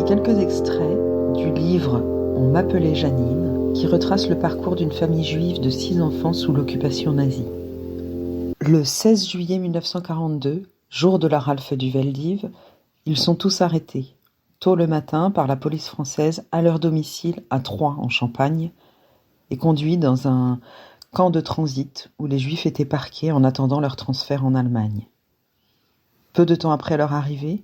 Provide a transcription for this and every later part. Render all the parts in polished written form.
quelques extraits du livre On m'appelait Janine, qui retrace le parcours d'une famille juive de 6 enfants sous l'occupation nazie. Le 16 juillet 1942, jour de la rafle du Veldiv, ils sont tous arrêtés, tôt le matin par la police française à leur domicile à Troyes en Champagne, et conduits dans un camp de transit où les Juifs étaient parqués en attendant leur transfert en Allemagne. Peu de temps après leur arrivée,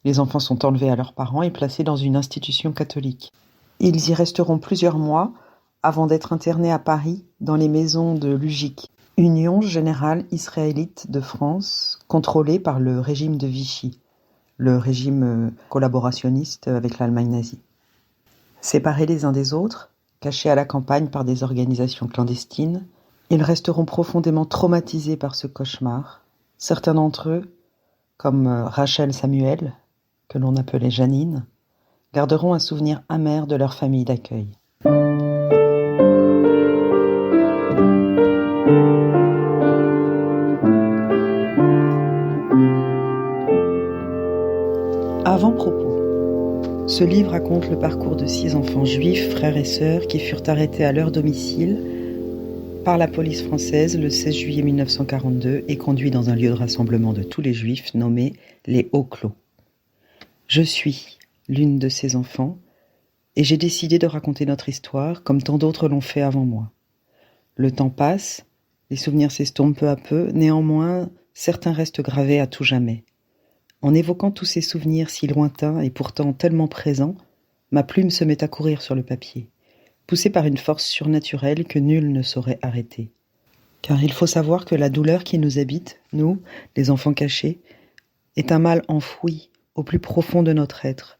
les enfants sont enlevés à leurs parents et placés dans une institution catholique. Ils y resteront plusieurs mois avant d'être internés à Paris dans les maisons de l'UGIC, Union Générale Israélite de France, contrôlée par le régime de Vichy, le régime collaborationniste avec l'Allemagne nazie. Séparés les uns des autres, cachés à la campagne par des organisations clandestines, ils resteront profondément traumatisés par ce cauchemar. Certains d'entre eux, comme Rachel Samuel, que l'on appelait Janine, garderont un souvenir amer de leur famille d'accueil. Avant-propos. Ce livre raconte le parcours de 6 enfants juifs, frères et sœurs, qui furent arrêtés à leur domicile par la police française le 16 juillet 1942 et conduits dans un lieu de rassemblement de tous les juifs nommé les Hauts Clos. Je suis l'une de ces enfants et j'ai décidé de raconter notre histoire comme tant d'autres l'ont fait avant moi. Le temps passe, les souvenirs s'estompent peu à peu, néanmoins certains restent gravés à tout jamais. En évoquant tous ces souvenirs si lointains et pourtant tellement présents, ma plume se met à courir sur le papier, poussée par une force surnaturelle que nul ne saurait arrêter. Car il faut savoir que la douleur qui nous habite, nous, les enfants cachés, est un mal enfoui au plus profond de notre être,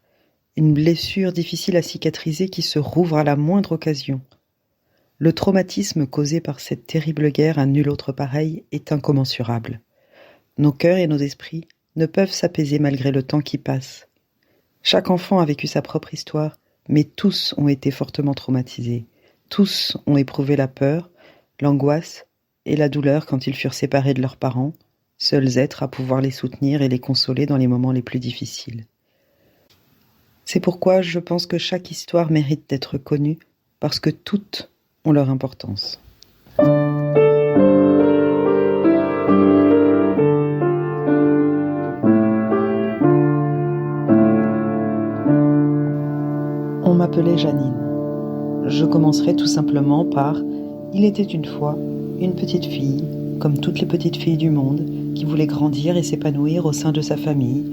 une blessure difficile à cicatriser qui se rouvre à la moindre occasion. Le traumatisme causé par cette terrible guerre à nul autre pareil est incommensurable. Nos cœurs et nos esprits ne peuvent s'apaiser malgré le temps qui passe. Chaque enfant a vécu sa propre histoire, mais tous ont été fortement traumatisés. Tous ont éprouvé la peur, l'angoisse et la douleur quand ils furent séparés de leurs parents, seuls êtres à pouvoir les soutenir et les consoler dans les moments les plus difficiles. C'est pourquoi je pense que chaque histoire mérite d'être connue, parce que toutes ont leur importance. On m'appelait Janine. Je commencerai tout simplement par « Il était une fois une petite fille, comme toutes les petites filles du monde, qui voulait grandir et s'épanouir au sein de sa famille,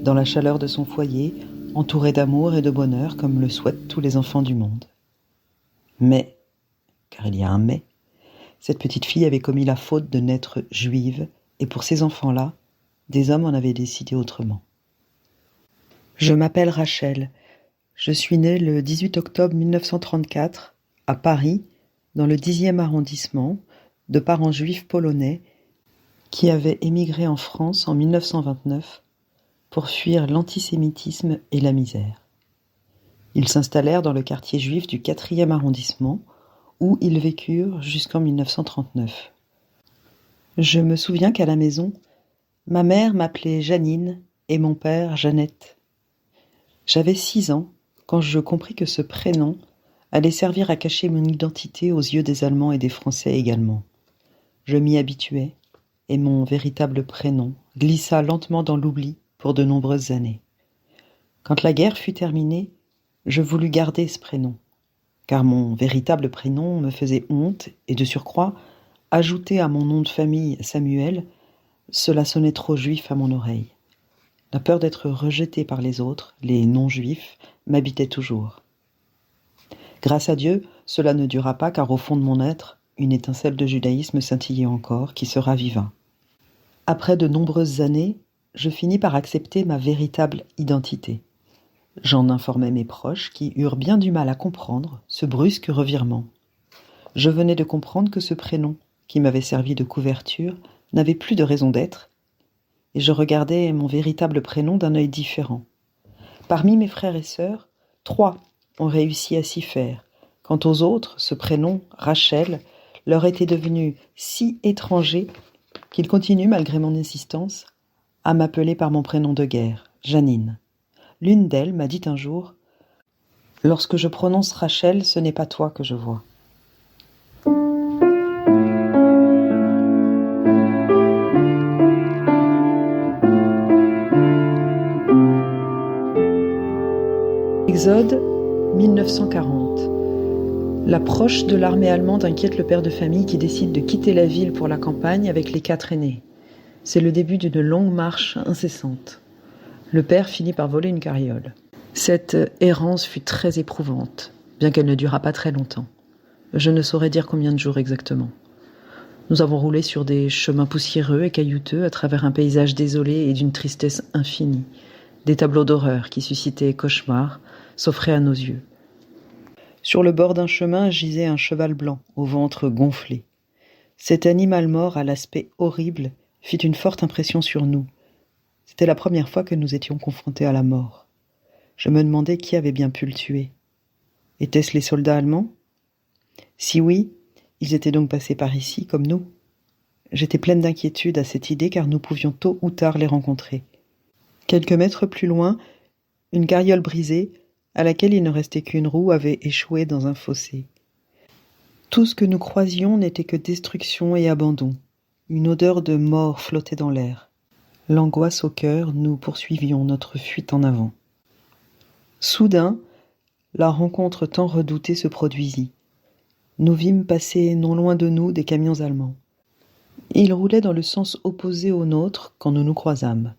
dans la chaleur de son foyer, entourée d'amour et de bonheur comme le souhaitent tous les enfants du monde. Mais, car il y a un mais, cette petite fille avait commis la faute de naître juive, et pour ces enfants-là, des hommes en avaient décidé autrement. Je m'appelle Rachel. Je suis née le 18 octobre 1934 à Paris, dans le 10e arrondissement, de parents juifs polonais qui avaient émigré en France en 1929 pour fuir l'antisémitisme et la misère. Ils s'installèrent dans le quartier juif du 4e arrondissement, où ils vécurent jusqu'en 1939. Je me souviens qu'à la maison, ma mère m'appelait Janine et mon père Jeannette. J'avais 6 ans quand je compris que ce prénom allait servir à cacher mon identité aux yeux des Allemands et des Français également. Je m'y habituai, et mon véritable prénom glissa lentement dans l'oubli pour de nombreuses années. Quand la guerre fut terminée, je voulus garder ce prénom, car mon véritable prénom me faisait honte, et de surcroît, ajouté à mon nom de famille Samuel, cela sonnait trop juif à mon oreille. La peur d'être rejeté par les autres, les non-juifs, m'habitait toujours. Grâce à Dieu, cela ne dura pas, car au fond de mon être, une étincelle de judaïsme scintillait encore, qui se raviva. Après de nombreuses années, je finis par accepter ma véritable identité. J'en informais mes proches, qui eurent bien du mal à comprendre ce brusque revirement. Je venais de comprendre que ce prénom, qui m'avait servi de couverture, n'avait plus de raison d'être, et je regardais mon véritable prénom d'un œil différent. Parmi mes frères et sœurs, 3 ont réussi à s'y faire. Quant aux autres, ce prénom, Rachel, leur était devenu si étranger qu'ils continuent, malgré mon insistance, à m'appeler par mon prénom de guerre, Janine. L'une d'elles m'a dit un jour « Lorsque je prononce Rachel, ce n'est pas toi que je vois. » Exode 1940. L'approche de l'armée allemande inquiète le père de famille qui décide de quitter la ville pour la campagne avec les 4 aînés. C'est le début d'une longue marche incessante. Le père finit par voler une carriole. Cette errance fut très éprouvante, bien qu'elle ne dura pas très longtemps. Je ne saurais dire combien de jours exactement. Nous avons roulé sur des chemins poussiéreux et caillouteux à travers un paysage désolé et d'une tristesse infinie. Des tableaux d'horreur qui suscitaient cauchemars s'offraient à nos yeux. Sur le bord d'un chemin gisait un cheval blanc, au ventre gonflé. Cet animal mort à l'aspect horrible fit une forte impression sur nous. C'était la première fois que nous étions confrontés à la mort. Je me demandais qui avait bien pu le tuer. Étaient-ce les soldats allemands ? Si oui, ils étaient donc passés par ici, comme nous. J'étais pleine d'inquiétude à cette idée car nous pouvions tôt ou tard les rencontrer. Quelques mètres plus loin, une carriole brisée, à laquelle il ne restait qu'une roue, avait échoué dans un fossé. Tout ce que nous croisions n'était que destruction et abandon. Une odeur de mort flottait dans l'air. L'angoisse au cœur, nous poursuivions notre fuite en avant. Soudain, la rencontre tant redoutée se produisit. Nous vîmes passer non loin de nous des camions allemands. Ils roulaient dans le sens opposé au nôtre quand nous nous croisâmes.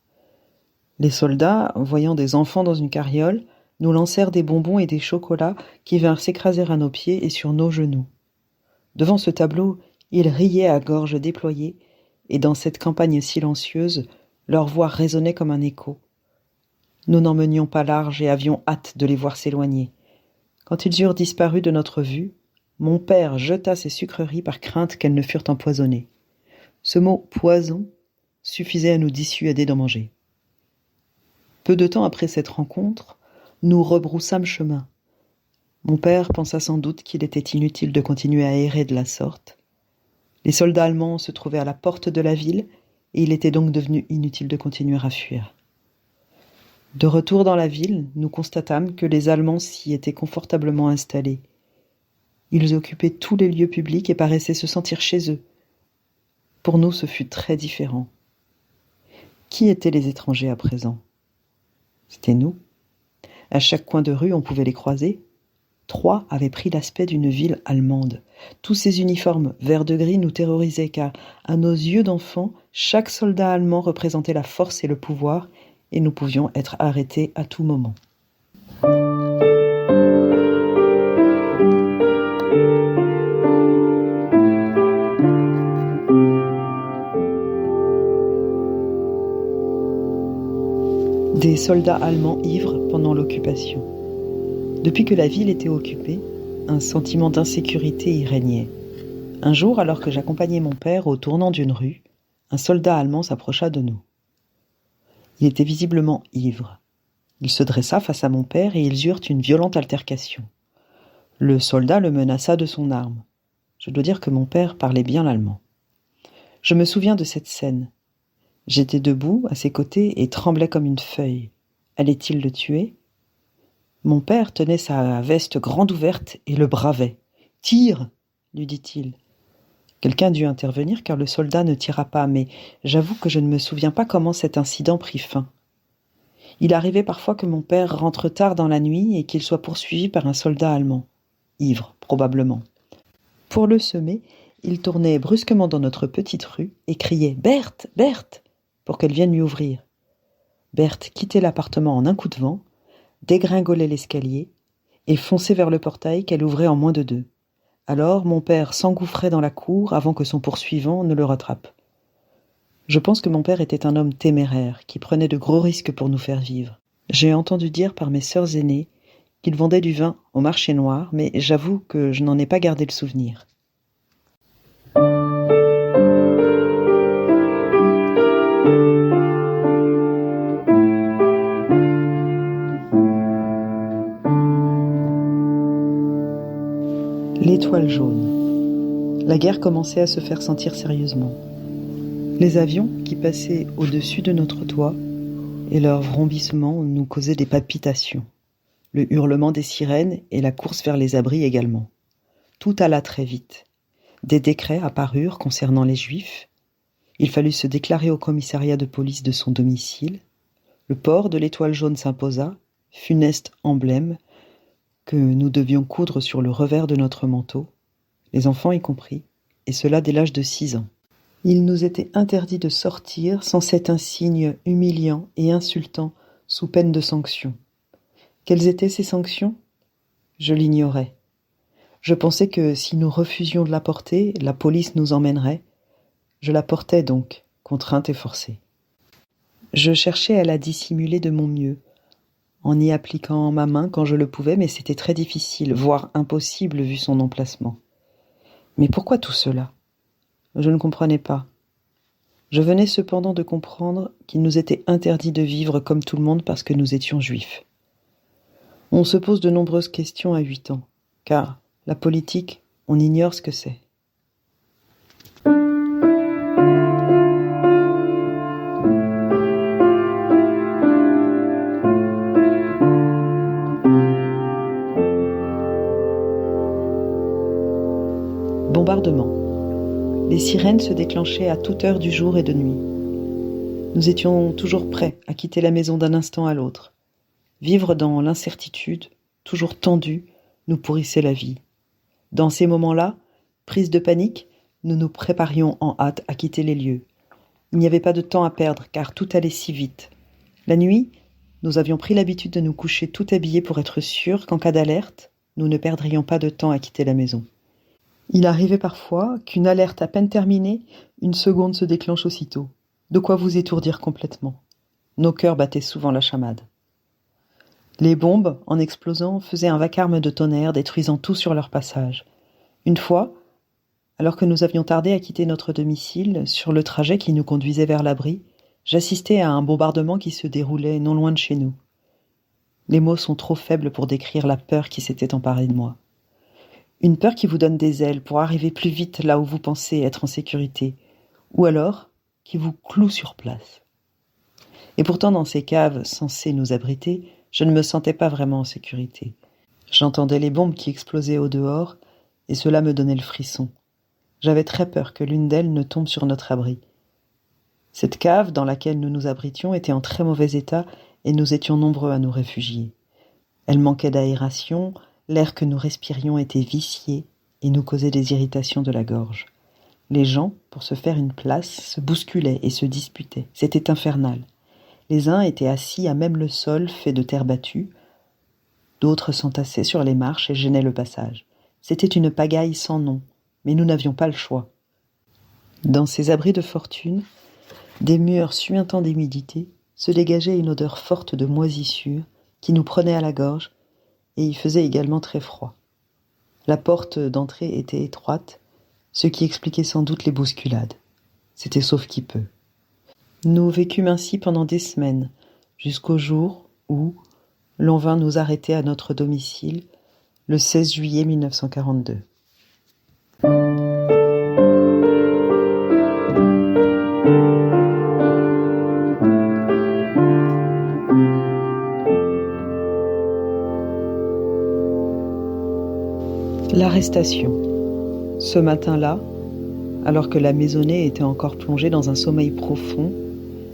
Les soldats, voyant des enfants dans une carriole, nous lancèrent des bonbons et des chocolats qui vinrent s'écraser à nos pieds et sur nos genoux. Devant ce tableau, ils riaient à gorge déployée, et dans cette campagne silencieuse, leur voix résonnait comme un écho. Nous n'en menions pas large et avions hâte de les voir s'éloigner. Quand ils eurent disparu de notre vue, mon père jeta ses sucreries par crainte qu'elles ne furent empoisonnées. Ce mot « poison » suffisait à nous dissuader d'en manger. Peu de temps après cette rencontre, nous rebroussâmes chemin. Mon père pensa sans doute qu'il était inutile de continuer à errer de la sorte. Les soldats allemands se trouvaient à la porte de la ville et il était donc devenu inutile de continuer à fuir. De retour dans la ville, nous constatâmes que les Allemands s'y étaient confortablement installés. Ils occupaient tous les lieux publics et paraissaient se sentir chez eux. Pour nous, ce fut très différent. Qui étaient les étrangers à présent ? C'était nous. À chaque coin de rue, on pouvait les croiser. Troyes avait pris l'aspect d'une ville allemande. Tous ces uniformes vert de gris nous terrorisaient car, à nos yeux d'enfants, chaque soldat allemand représentait la force et le pouvoir et nous pouvions être arrêtés à tout moment. Des soldats allemands ivres pendant l'occupation. Depuis que la ville était occupée, un sentiment d'insécurité y régnait. Un jour, alors que j'accompagnais mon père au tournant d'une rue, un soldat allemand s'approcha de nous. Il était visiblement ivre. Il se dressa face à mon père et ils eurent une violente altercation. Le soldat le menaça de son arme. Je dois dire que mon père parlait bien l'allemand. Je me souviens de cette scène. J'étais debout à ses côtés et tremblais comme une feuille. Allait-il le tuer ? Mon père tenait sa veste grande ouverte et le bravait. « Tire !» lui dit-il. Quelqu'un dut intervenir car le soldat ne tira pas, mais j'avoue que je ne me souviens pas comment cet incident prit fin. Il arrivait parfois que mon père rentre tard dans la nuit et qu'il soit poursuivi par un soldat allemand. Ivre, probablement. Pour le semer, il tournait brusquement dans notre petite rue et criait « Berthe, Berthe !» pour qu'elle vienne lui ouvrir. Berthe quittait l'appartement en un coup de vent, dégringolait l'escalier et fonçait vers le portail qu'elle ouvrait en moins de 2. Alors mon père s'engouffrait dans la cour avant que son poursuivant ne le rattrape. Je pense que mon père était un homme téméraire qui prenait de gros risques pour nous faire vivre. J'ai entendu dire par mes sœurs aînées qu'il vendait du vin au marché noir, mais j'avoue que je n'en ai pas gardé le souvenir. L'étoile jaune. La guerre commençait à se faire sentir sérieusement. Les avions qui passaient au-dessus de notre toit et leurs vrombissements nous causaient des palpitations. Le hurlement des sirènes et la course vers les abris également. Tout alla très vite. Des décrets apparurent concernant les Juifs. Il fallut se déclarer au commissariat de police de son domicile. Le port de l'étoile jaune s'imposa, funeste emblème que nous devions coudre sur le revers de notre manteau, les enfants y compris, et cela dès l'âge de 6 ans. Il nous était interdit de sortir sans cet insigne humiliant et insultant sous peine de sanction. Quelles étaient ces sanctions ? Je l'ignorais. Je pensais que si nous refusions de la porter, la police nous emmènerait. Je la portais donc, contrainte et forcée. Je cherchais à la dissimuler de mon mieux, en y appliquant ma main quand je le pouvais, mais c'était très difficile, voire impossible vu son emplacement. Mais pourquoi tout cela ? Je ne comprenais pas. Je venais cependant de comprendre qu'il nous était interdit de vivre comme tout le monde parce que nous étions juifs. On se pose de nombreuses questions à 8 ans, car la politique, on ignore ce que c'est. Bombardement. Les sirènes se déclenchaient à toute heure du jour et de nuit. Nous étions toujours prêts à quitter la maison d'un instant à l'autre. Vivre dans l'incertitude, toujours tendue, nous pourrissait la vie. Dans ces moments-là, prise de panique, nous nous préparions en hâte à quitter les lieux. Il n'y avait pas de temps à perdre, car tout allait si vite. La nuit, nous avions pris l'habitude de nous coucher tout habillés pour être sûrs qu'en cas d'alerte, nous ne perdrions pas de temps à quitter la maison. Il arrivait parfois qu'une alerte à peine terminée, une seconde se déclenche aussitôt. De quoi vous étourdir complètement. Nos cœurs battaient souvent la chamade. Les bombes, en explosant, faisaient un vacarme de tonnerre, détruisant tout sur leur passage. Une fois, alors que nous avions tardé à quitter notre domicile, sur le trajet qui nous conduisait vers l'abri, j'assistais à un bombardement qui se déroulait non loin de chez nous. Les mots sont trop faibles pour décrire la peur qui s'était emparée de moi. Une peur qui vous donne des ailes pour arriver plus vite là où vous pensez être en sécurité, ou alors qui vous cloue sur place. Et pourtant, dans ces caves censées nous abriter, je ne me sentais pas vraiment en sécurité. J'entendais les bombes qui explosaient au dehors, et cela me donnait le frisson. J'avais très peur que l'une d'elles ne tombe sur notre abri. Cette cave dans laquelle nous nous abritions était en très mauvais état, et nous étions nombreux à nous réfugier. Elle manquait d'aération, l'air que nous respirions était vicié et nous causait des irritations de la gorge. Les gens, pour se faire une place, se bousculaient et se disputaient. C'était infernal. Les uns étaient assis à même le sol fait de terre battue, d'autres s'entassaient sur les marches et gênaient le passage. C'était une pagaille sans nom, mais nous n'avions pas le choix. Dans ces abris de fortune, des murs suintants d'humidité, se dégageait une odeur forte de moisissure qui nous prenait à la gorge, et il faisait également très froid. La porte d'entrée était étroite, ce qui expliquait sans doute les bousculades. C'était sauf qui peut. Nous vécûmes ainsi pendant des semaines, jusqu'au jour où l'on vint nous arrêter à notre domicile, le 16 juillet 1942. L'arrestation. Ce matin-là, alors que la maisonnée était encore plongée dans un sommeil profond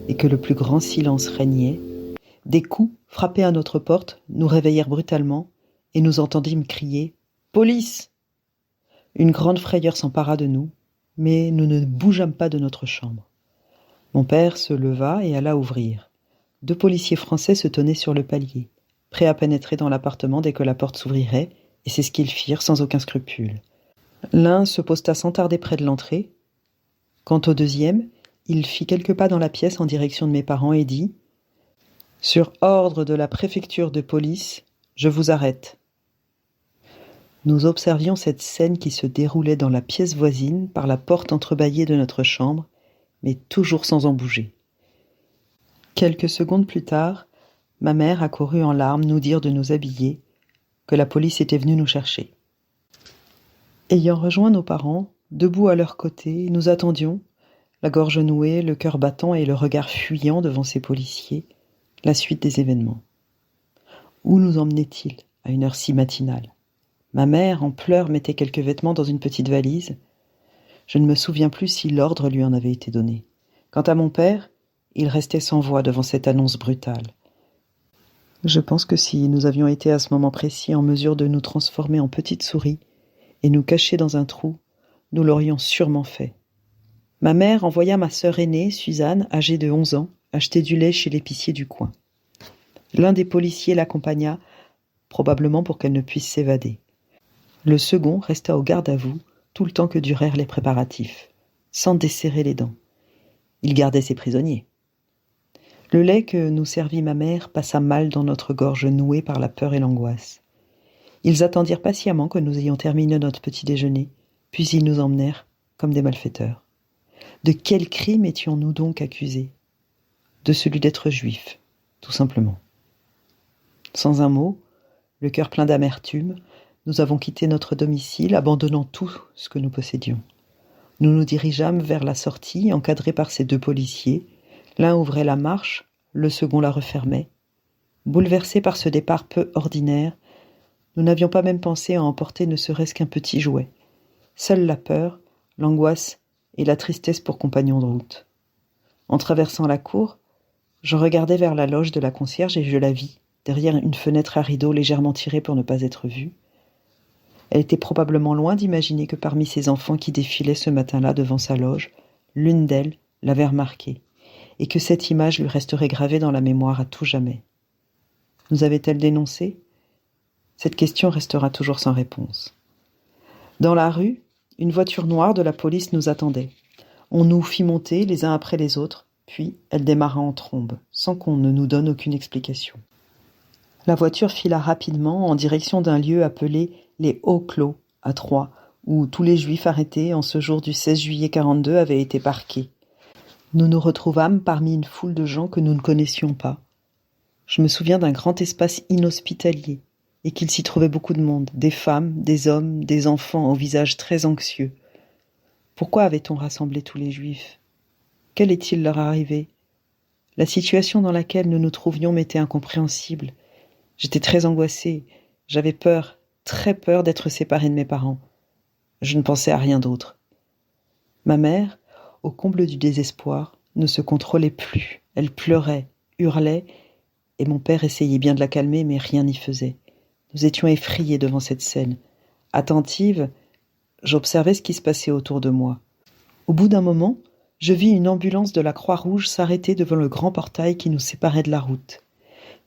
et que le plus grand silence régnait, des coups frappés à notre porte nous réveillèrent brutalement et nous entendîmes crier « Police !» Une grande frayeur s'empara de nous, mais nous ne bougeâmes pas de notre chambre. Mon père se leva et alla ouvrir. 2 policiers français se tenaient sur le palier, prêts à pénétrer dans l'appartement dès que la porte s'ouvrirait, et c'est ce qu'ils firent sans aucun scrupule. L'un se posta sans tarder près de l'entrée. Quant au deuxième, il fit quelques pas dans la pièce en direction de mes parents et dit « Sur ordre de la préfecture de police, je vous arrête. » Nous observions cette scène qui se déroulait dans la pièce voisine par la porte entrebâillée de notre chambre, mais toujours sans en bouger. Quelques secondes plus tard, ma mère accourut en larmes nous dire de nous habiller, que la police était venue nous chercher. Ayant rejoint nos parents, debout à leur côté, nous attendions, la gorge nouée, le cœur battant et le regard fuyant devant ces policiers, La suite des événements. Où nous emmenait-il à une heure si matinale? Ma mère, en pleurs, mettait quelques vêtements dans une petite valise. Je ne me souviens plus si l'ordre lui en avait été donné. Quant à mon père, il restait sans voix devant cette annonce brutale. Je pense que si nous avions été à ce moment précis en mesure de nous transformer en petites souris et nous cacher dans un trou, nous l'aurions sûrement fait. Ma mère envoya ma sœur aînée, Suzanne, âgée de 11 ans, acheter du lait chez l'épicier du coin. L'un des policiers l'accompagna, probablement pour qu'elle ne puisse s'évader. Le second resta au garde à vous tout le temps que durèrent les préparatifs, sans desserrer les dents. Il gardait ses prisonniers. Le lait que nous servit ma mère passa mal dans notre gorge nouée par la peur et l'angoisse. Ils attendirent patiemment que nous ayons terminé notre petit déjeuner, puis ils nous emmenèrent comme des malfaiteurs. De quel crime étions-nous donc accusés? De celui d'être juifs, tout simplement. Sans un mot, le cœur plein d'amertume, nous avons quitté notre domicile, abandonnant tout ce que nous possédions. Nous nous dirigeâmes vers la sortie, encadrés par ces deux policiers. L'un ouvrait la marche, le second la refermait. Bouleversés par ce départ peu ordinaire, nous n'avions pas même pensé à emporter ne serait-ce qu'un petit jouet. Seule la peur, l'angoisse et la tristesse pour compagnons de route. En traversant la cour, je regardai vers la loge de la concierge et je la vis, derrière une fenêtre à rideau légèrement tirée pour ne pas être vue. Elle était probablement loin d'imaginer que parmi ces enfants qui défilaient ce matin-là devant sa loge, l'une d'elles l'avait remarquée, et que cette image lui resterait gravée dans la mémoire à tout jamais. Nous avait-elle dénoncé? Cette question restera toujours sans réponse. Dans la rue, une voiture noire de la police nous attendait. On nous fit monter les uns après les autres, puis elle démarra en trombe, sans qu'on ne nous donne aucune explication. La voiture fila rapidement en direction d'un lieu appelé les Hauts-Clos, à Troyes, où tous les Juifs arrêtés en ce jour du 16 juillet 42 avaient été parqués. Nous nous retrouvâmes parmi une foule de gens que nous ne connaissions pas. Je me souviens d'un grand espace inhospitalier, et qu'il s'y trouvait beaucoup de monde, des femmes, des hommes, des enfants au visage très anxieux. Pourquoi avait-on rassemblé tous les Juifs? Quel est-il leur arrivé? La situation dans laquelle nous nous trouvions m'était incompréhensible. J'étais très angoissée, j'avais peur, très peur d'être séparée de mes parents. Je ne pensais à rien d'autre. Ma mère, au comble du désespoir, ne se contrôlait plus. Elle pleurait, hurlait, et mon père essayait bien de la calmer, mais rien n'y faisait. Nous étions effrayés devant cette scène. Attentive, j'observais ce qui se passait autour de moi. Au bout d'un moment, je vis une ambulance de la Croix-Rouge s'arrêter devant le grand portail qui nous séparait de la route.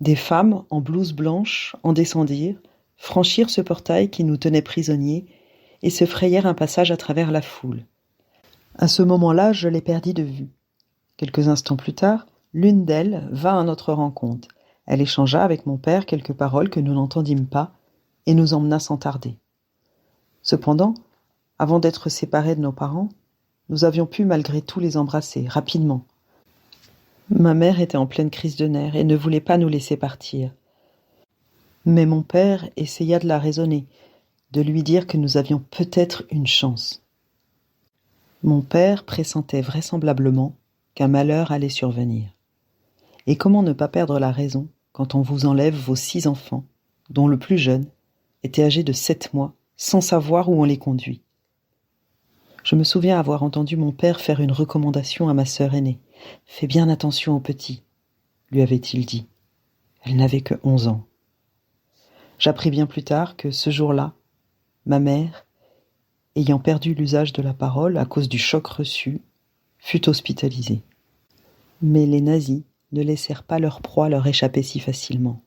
Des femmes en blouse blanche en descendirent, franchirent ce portail qui nous tenait prisonniers et se frayèrent un passage à travers la foule. À ce moment-là, je les perdis de vue. Quelques instants plus tard, l'une d'elles vint à notre rencontre. Elle échangea avec mon père quelques paroles que nous n'entendîmes pas et nous emmena sans tarder. Cependant, avant d'être séparés de nos parents, nous avions pu malgré tout les embrasser, rapidement. Ma mère était en pleine crise de nerfs et ne voulait pas nous laisser partir. Mais mon père essaya de la raisonner, de lui dire que nous avions peut-être une chance. Mon père pressentait vraisemblablement qu'un malheur allait survenir. Et comment ne pas perdre la raison quand on vous enlève vos 6 enfants, dont le plus jeune était âgé de 7 mois, sans savoir où on les conduit? Je me souviens avoir entendu mon père faire une recommandation à ma sœur aînée. « Fais bien attention aux petits », lui avait-il dit. Elle n'avait que 11 ans. J'appris bien plus tard que, ce jour-là, ma mère, ayant perdu l'usage de la parole à cause du choc reçu, fut hospitalisée. Mais les nazis ne laissèrent pas leur proie leur échapper si facilement.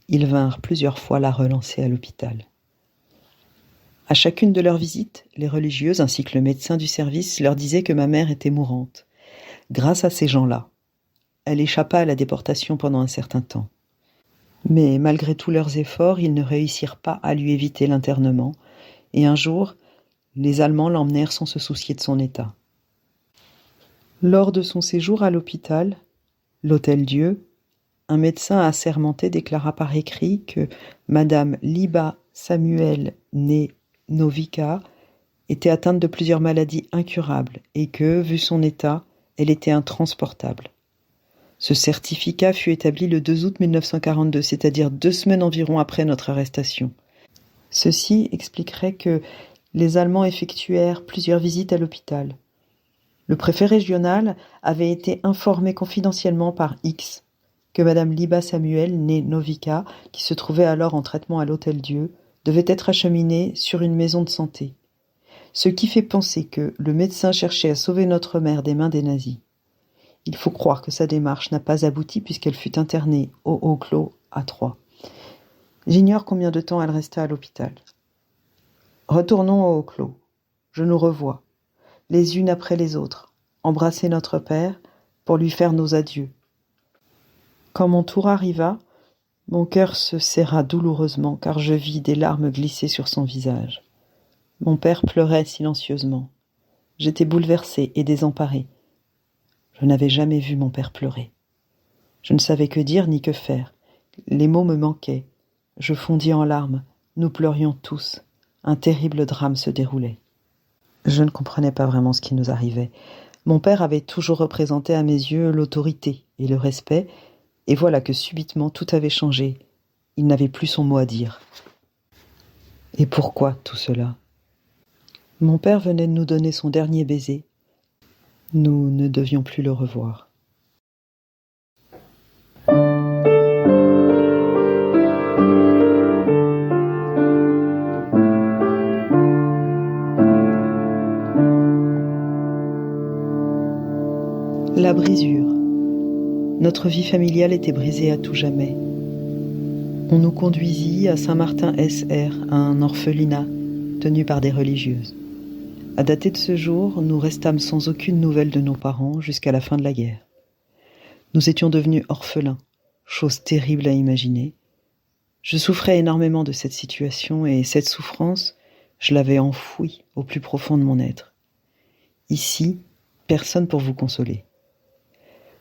Ils vinrent plusieurs fois la relancer à l'hôpital. À chacune de leurs visites, les religieuses ainsi que le médecin du service leur disaient que ma mère était mourante. Grâce à ces gens-là, elle échappa à la déportation pendant un certain temps. Mais malgré tous leurs efforts, ils ne réussirent pas à lui éviter l'internement, et un jour, les Allemands l'emmenèrent sans se soucier de son état. Lors de son séjour à l'hôpital, l'Hôtel-Dieu, un médecin assermenté déclara par écrit que Madame Liba Samuel née Novica était atteinte de plusieurs maladies incurables et que, vu son état, elle était intransportable. Ce certificat fut établi le 2 août 1942, c'est-à-dire 2 semaines environ après notre arrestation. Ceci expliquerait que les Allemands effectuèrent plusieurs visites à l'hôpital. Le préfet régional avait été informé confidentiellement par X que Madame Liba Samuel, née Novica, qui se trouvait alors en traitement à l'Hôtel-Dieu, devait être acheminée sur une maison de santé. Ce qui fait penser que le médecin cherchait à sauver notre mère des mains des nazis. Il faut croire que sa démarche n'a pas abouti puisqu'elle fut internée au Haut-Clos à Troyes. J'ignore combien de temps elle resta à l'hôpital. Retournons au Haut-Clos. Je nous revois, les unes après les autres, embrasser notre père pour lui faire nos adieux. Quand mon tour arriva, mon cœur se serra douloureusement car je vis des larmes glisser sur son visage. Mon père pleurait silencieusement. J'étais bouleversée et désemparée. Je n'avais jamais vu mon père pleurer. Je ne savais que dire ni que faire. Les mots me manquaient. Je fondis en larmes. Nous pleurions tous. Un terrible drame se déroulait. Je ne comprenais pas vraiment ce qui nous arrivait. Mon père avait toujours représenté à mes yeux l'autorité et le respect, et voilà que subitement tout avait changé. Il n'avait plus son mot à dire. Et pourquoi tout cela ? Mon père venait de nous donner son dernier baiser. Nous ne devions plus le revoir. La brisure. Notre vie familiale était brisée à tout jamais. On nous conduisit à Saint-Martin-SR, à un orphelinat tenu par des religieuses. À dater de ce jour, nous restâmes sans aucune nouvelle de nos parents jusqu'à la fin de la guerre. Nous étions devenus orphelins, chose terrible à imaginer. Je souffrais énormément de cette situation et cette souffrance, je l'avais enfouie au plus profond de mon être. Ici, personne pour vous consoler.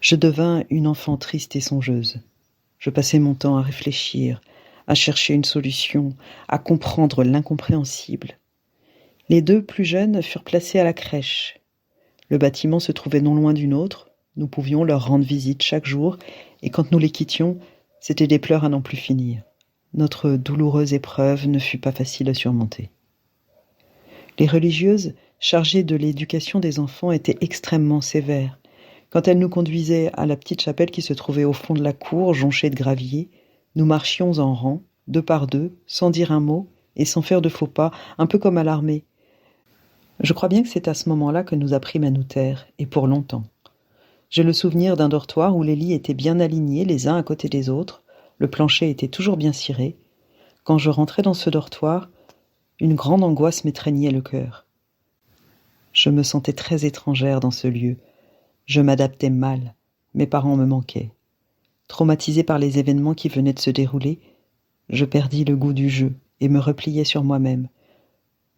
Je devins une enfant triste et songeuse. Je passais mon temps à réfléchir, à chercher une solution, à comprendre l'incompréhensible. Les 2 plus jeunes furent placés à la crèche. Le bâtiment se trouvait non loin d'une autre, nous pouvions leur rendre visite chaque jour, et quand nous les quittions, c'étaient des pleurs à n'en plus finir. Notre douloureuse épreuve ne fut pas facile à surmonter. Les religieuses, chargées de l'éducation des enfants, étaient extrêmement sévères. Quand elles nous conduisaient à la petite chapelle qui se trouvait au fond de la cour, jonchée de graviers, nous marchions en rang, 2 par 2, sans dire un mot et sans faire de faux pas, un peu comme à l'armée. Je crois bien que c'est à ce moment-là que nous apprîmes à nous taire, et pour longtemps. J'ai le souvenir d'un dortoir où les lits étaient bien alignés les uns à côté des autres, le plancher était toujours bien ciré. Quand je rentrais dans ce dortoir, une grande angoisse m'étreignait le cœur. Je me sentais très étrangère dans ce lieu. Je m'adaptais mal, mes parents me manquaient. Traumatisée par les événements qui venaient de se dérouler, je perdis le goût du jeu et me repliai sur moi-même.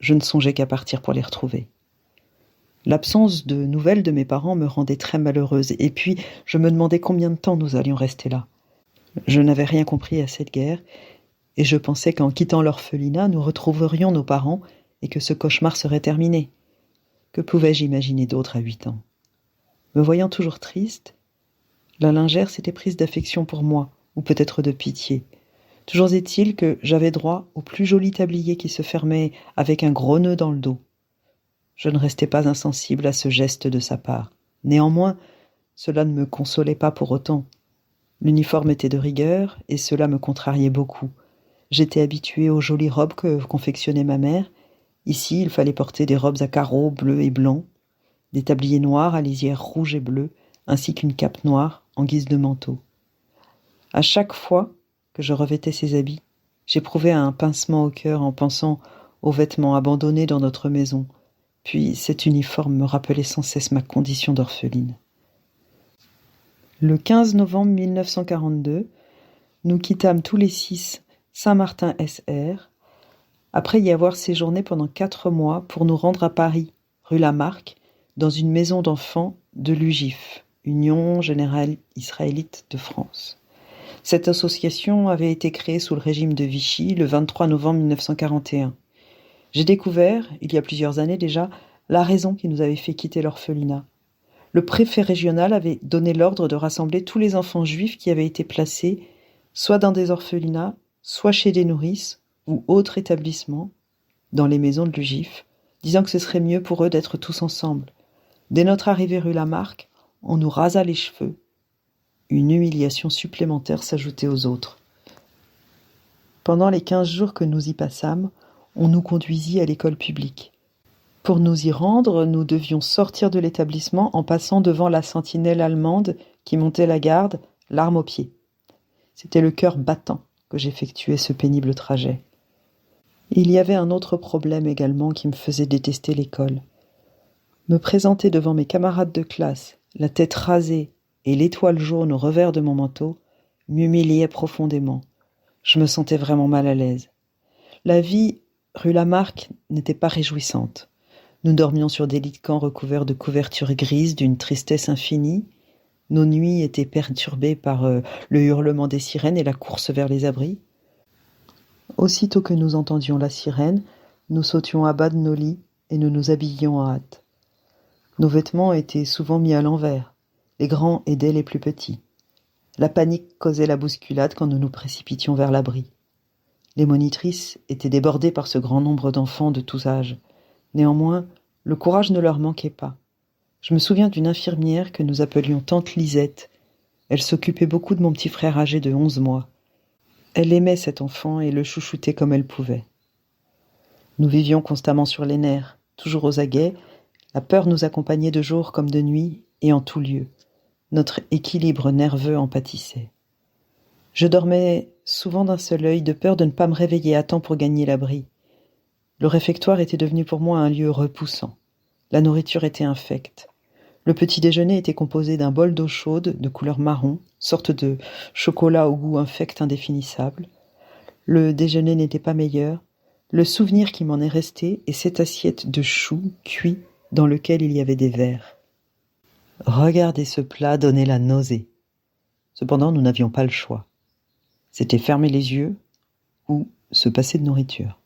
Je ne songeais qu'à partir pour les retrouver. L'absence de nouvelles de mes parents me rendait très malheureuse, et puis je me demandais combien de temps nous allions rester là. Je n'avais rien compris à cette guerre, et je pensais qu'en quittant l'orphelinat, nous retrouverions nos parents et que ce cauchemar serait terminé. Que pouvais-je imaginer d'autre à 8 ans ? Me voyant toujours triste, la lingère s'était prise d'affection pour moi, ou peut-être de pitié. Toujours est-il que j'avais droit au plus joli tablier qui se fermait avec un gros nœud dans le dos. Je ne restais pas insensible à ce geste de sa part. Néanmoins, cela ne me consolait pas pour autant. L'uniforme était de rigueur, et cela me contrariait beaucoup. J'étais habituée aux jolies robes que confectionnait ma mère. Ici, il fallait porter des robes à carreaux bleus et blancs, des tabliers noirs à lisière rouge et bleue, ainsi qu'une cape noire en guise de manteau. À chaque fois que je revêtais ces habits, j'éprouvais un pincement au cœur en pensant aux vêtements abandonnés dans notre maison, puis cet uniforme me rappelait sans cesse ma condition d'orpheline. Le 15 novembre 1942, nous quittâmes tous les 6 Saint-Martin-SR, après y avoir séjourné pendant 4 mois pour nous rendre à Paris, rue Lamarck, dans une maison d'enfants de l'UGIF, Union Générale Israélite de France. Cette association avait été créée sous le régime de Vichy le 23 novembre 1941. J'ai découvert, il y a plusieurs années déjà, la raison qui nous avait fait quitter l'orphelinat. Le préfet régional avait donné l'ordre de rassembler tous les enfants juifs qui avaient été placés soit dans des orphelinats, soit chez des nourrices ou autres établissements, dans les maisons de l'UGIF, disant que ce serait mieux pour eux d'être tous ensemble. Dès notre arrivée rue Lamarck, on nous rasa les cheveux. Une humiliation supplémentaire s'ajoutait aux autres. Pendant les 15 jours que nous y passâmes, on nous conduisit à l'école publique. Pour nous y rendre, nous devions sortir de l'établissement en passant devant la sentinelle allemande qui montait la garde, l'arme au pied. C'était le cœur battant que j'effectuais ce pénible trajet. Il y avait un autre problème également qui me faisait détester l'école. Me présenter devant mes camarades de classe, la tête rasée et l'étoile jaune au revers de mon manteau, m'humiliait profondément. Je me sentais vraiment mal à l'aise. La vie rue Lamarck n'était pas réjouissante. Nous dormions sur des lits de camp recouverts de couvertures grises d'une tristesse infinie. Nos nuits étaient perturbées par le hurlement des sirènes et la course vers les abris. Aussitôt que nous entendions la sirène, nous sautions à bas de nos lits et nous nous habillions en hâte. Nos vêtements étaient souvent mis à l'envers. Les grands aidaient les plus petits. La panique causait la bousculade quand nous nous précipitions vers l'abri. Les monitrices étaient débordées par ce grand nombre d'enfants de tous âges. Néanmoins, le courage ne leur manquait pas. Je me souviens d'une infirmière que nous appelions tante Lisette. Elle s'occupait beaucoup de mon petit frère âgé de 11 mois. Elle aimait cet enfant et le chouchoutait comme elle pouvait. Nous vivions constamment sur les nerfs, toujours aux aguets. La peur nous accompagnait de jour comme de nuit et en tout lieu. Notre équilibre nerveux en pâtissait. Je dormais souvent d'un seul œil de peur de ne pas me réveiller à temps pour gagner l'abri. Le réfectoire était devenu pour moi un lieu repoussant. La nourriture était infecte. Le petit déjeuner était composé d'un bol d'eau chaude de couleur marron, sorte de chocolat au goût infect indéfinissable. Le déjeuner n'était pas meilleur. Le souvenir qui m'en est resté est cette assiette de choux cuits dans lequel il y avait des vers. Regarder ce plat donnait la nausée. Cependant, nous n'avions pas le choix. C'était fermer les yeux ou se passer de nourriture.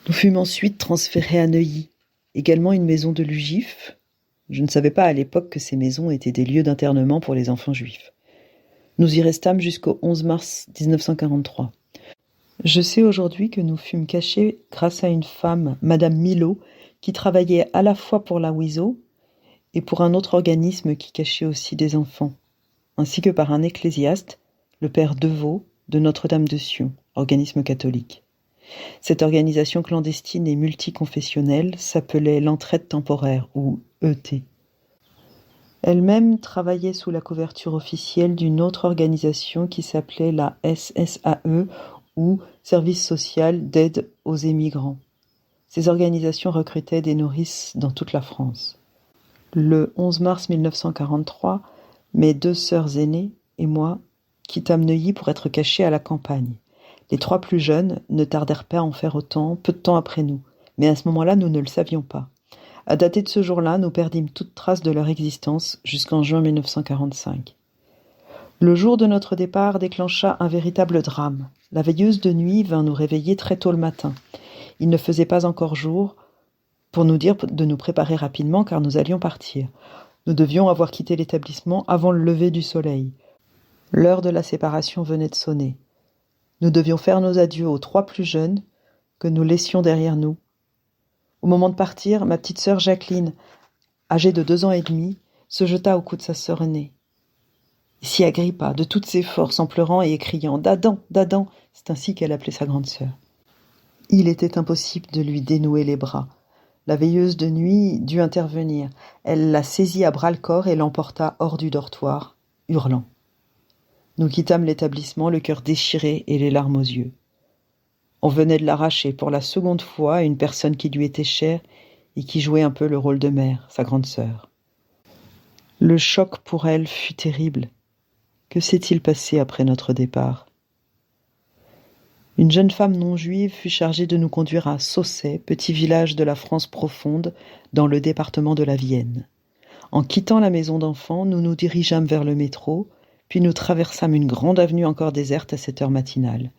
Nous fûmes ensuite transférés à Neuilly, également une maison de l'UGIF. Je ne savais pas à l'époque que ces maisons étaient des lieux d'internement pour les enfants juifs. Nous y restâmes jusqu'au 11 mars 1943. Je sais aujourd'hui que nous fûmes cachés grâce à une femme, Madame Milot, qui travaillait à la fois pour la WISO et pour un autre organisme qui cachait aussi des enfants, ainsi que par un ecclésiaste, le père Deveau de Notre-Dame de Sion, organisme catholique. Cette organisation clandestine et multiconfessionnelle s'appelait l'Entraide temporaire, ou ET. Elle-même travaillait sous la couverture officielle d'une autre organisation qui s'appelait la SSAE, ou Service social d'aide aux émigrants. Ces organisations recrutaient des nourrices dans toute la France. Le 11 mars 1943, mes 2 sœurs aînées et moi quittâmes Neuilly pour être cachés à la campagne. Les 3 plus jeunes ne tardèrent pas à en faire autant, peu de temps après nous, mais à ce moment-là, nous ne le savions pas. À dater de ce jour-là, nous perdîmes toute trace de leur existence jusqu'en juin 1945. Le jour de notre départ déclencha un véritable drame. La veilleuse de nuit vint nous réveiller très tôt le matin. Il ne faisait pas encore jour pour nous dire de nous préparer rapidement car nous allions partir. Nous devions avoir quitté l'établissement avant le lever du soleil. L'heure de la séparation venait de sonner. Nous devions faire nos adieux aux 3 plus jeunes que nous laissions derrière nous. Au moment de partir, ma petite sœur Jacqueline, âgée de 2 ans et demi, se jeta au cou de sa sœur aînée. Et s'y agrippa de toutes ses forces en pleurant et criant « Dadan, Dadan !» C'est ainsi qu'elle appelait sa grande sœur. Il était impossible de lui dénouer les bras. La veilleuse de nuit dut intervenir. Elle la saisit à bras-le-corps et l'emporta hors du dortoir, hurlant. Nous quittâmes l'établissement, le cœur déchiré et les larmes aux yeux. On venait de l'arracher pour la seconde fois à une personne qui lui était chère et qui jouait un peu le rôle de mère, sa grande sœur. Le choc pour elle fut terrible. Que s'est-il passé après notre départ ? Une jeune femme non juive fut chargée de nous conduire à Sausset, petit village de la France profonde, dans le département de la Vienne. En quittant la maison d'enfants, nous nous dirigeâmes vers le métro, puis nous traversâmes une grande avenue encore déserte à cette heure matinale.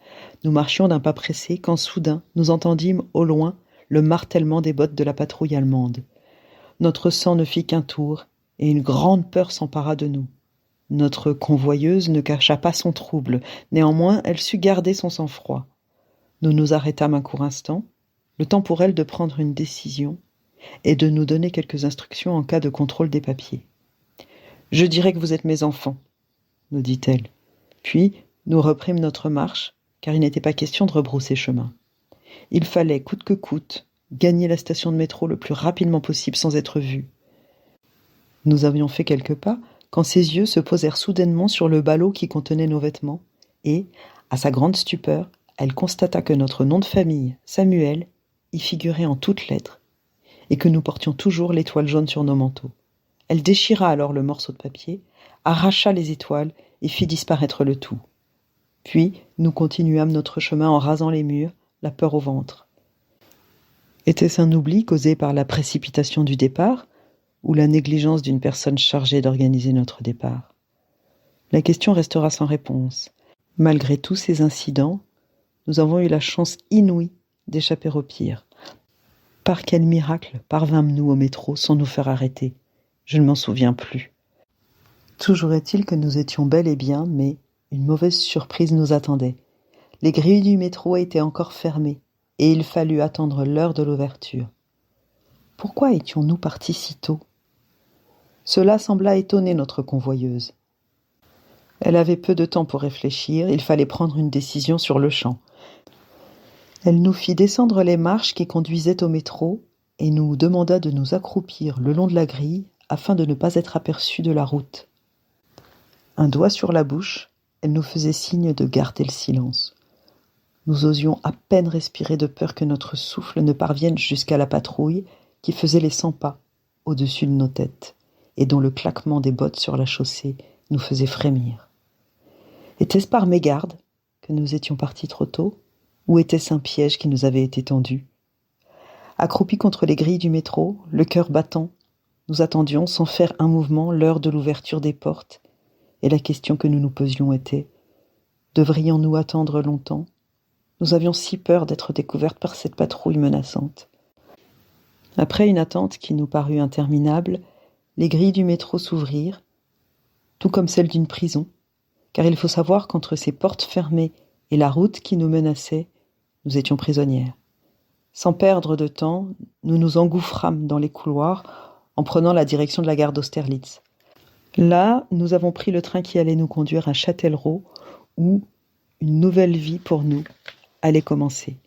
Nous marchions d'un pas pressé quand soudain nous entendîmes au loin le martèlement des bottes de la patrouille allemande. Notre sang ne fit qu'un tour, et une grande peur s'empara de nous. Notre convoyeuse ne cacha pas son trouble, néanmoins elle sut garder son sang-froid. Nous nous arrêtâmes un court instant, le temps pour elle de prendre une décision et de nous donner quelques instructions en cas de contrôle des papiers. « Je dirai que vous êtes mes enfants, » nous dit-elle. Puis nous reprîmes notre marche, car il n'était pas question de rebrousser chemin. Il fallait, coûte que coûte, gagner la station de métro le plus rapidement possible sans être vus. Nous avions fait quelques pas quand ses yeux se posèrent soudainement sur le ballot qui contenait nos vêtements, et, à sa grande stupeur, elle constata que notre nom de famille, Samuel, y figurait en toutes lettres, et que nous portions toujours l'étoile jaune sur nos manteaux. Elle déchira alors le morceau de papier, arracha les étoiles et fit disparaître le tout. Puis nous continuâmes notre chemin en rasant les murs, la peur au ventre. Était-ce un oubli causé par la précipitation du départ, ou la négligence d'une personne chargée d'organiser notre départ? La question restera sans réponse. Malgré tous ces incidents, nous avons eu la chance inouïe d'échapper au pire. Par quel miracle parvînmes-nous au métro sans nous faire arrêter? Je ne m'en souviens plus. Toujours est-il que nous étions bel et bien, mais une mauvaise surprise nous attendait. Les grilles du métro étaient encore fermées, et il fallut attendre l'heure de l'ouverture. Pourquoi étions-nous partis si tôt? Cela sembla étonner notre convoyeuse. Elle avait peu de temps pour réfléchir, il fallait prendre une décision sur le champ. Elle nous fit descendre les marches qui conduisaient au métro et nous demanda de nous accroupir le long de la grille afin de ne pas être aperçus de la route. Un doigt sur la bouche, elle nous faisait signe de garder le silence. Nous osions à peine respirer de peur que notre souffle ne parvienne jusqu'à la patrouille qui faisait les 100 pas au-dessus de nos têtes et dont le claquement des bottes sur la chaussée nous faisait frémir. Était-ce par mégarde que nous étions partis trop tôt, ou était-ce un piège qui nous avait été tendu? Accroupis contre les grilles du métro, le cœur battant, nous attendions sans faire un mouvement l'heure de l'ouverture des portes, et la question que nous nous posions était: devrions-nous attendre longtemps? Nous avions si peur d'être découvertes par cette patrouille menaçante. Après une attente qui nous parut interminable, les grilles du métro s'ouvrirent, tout comme celles d'une prison, car il faut savoir qu'entre ces portes fermées et la route qui nous menaçait, nous étions prisonnières. Sans perdre de temps, nous nous engouffrâmes dans les couloirs en prenant la direction de la gare d'Austerlitz. Là, nous avons pris le train qui allait nous conduire à Châtellerault, où une nouvelle vie pour nous allait commencer.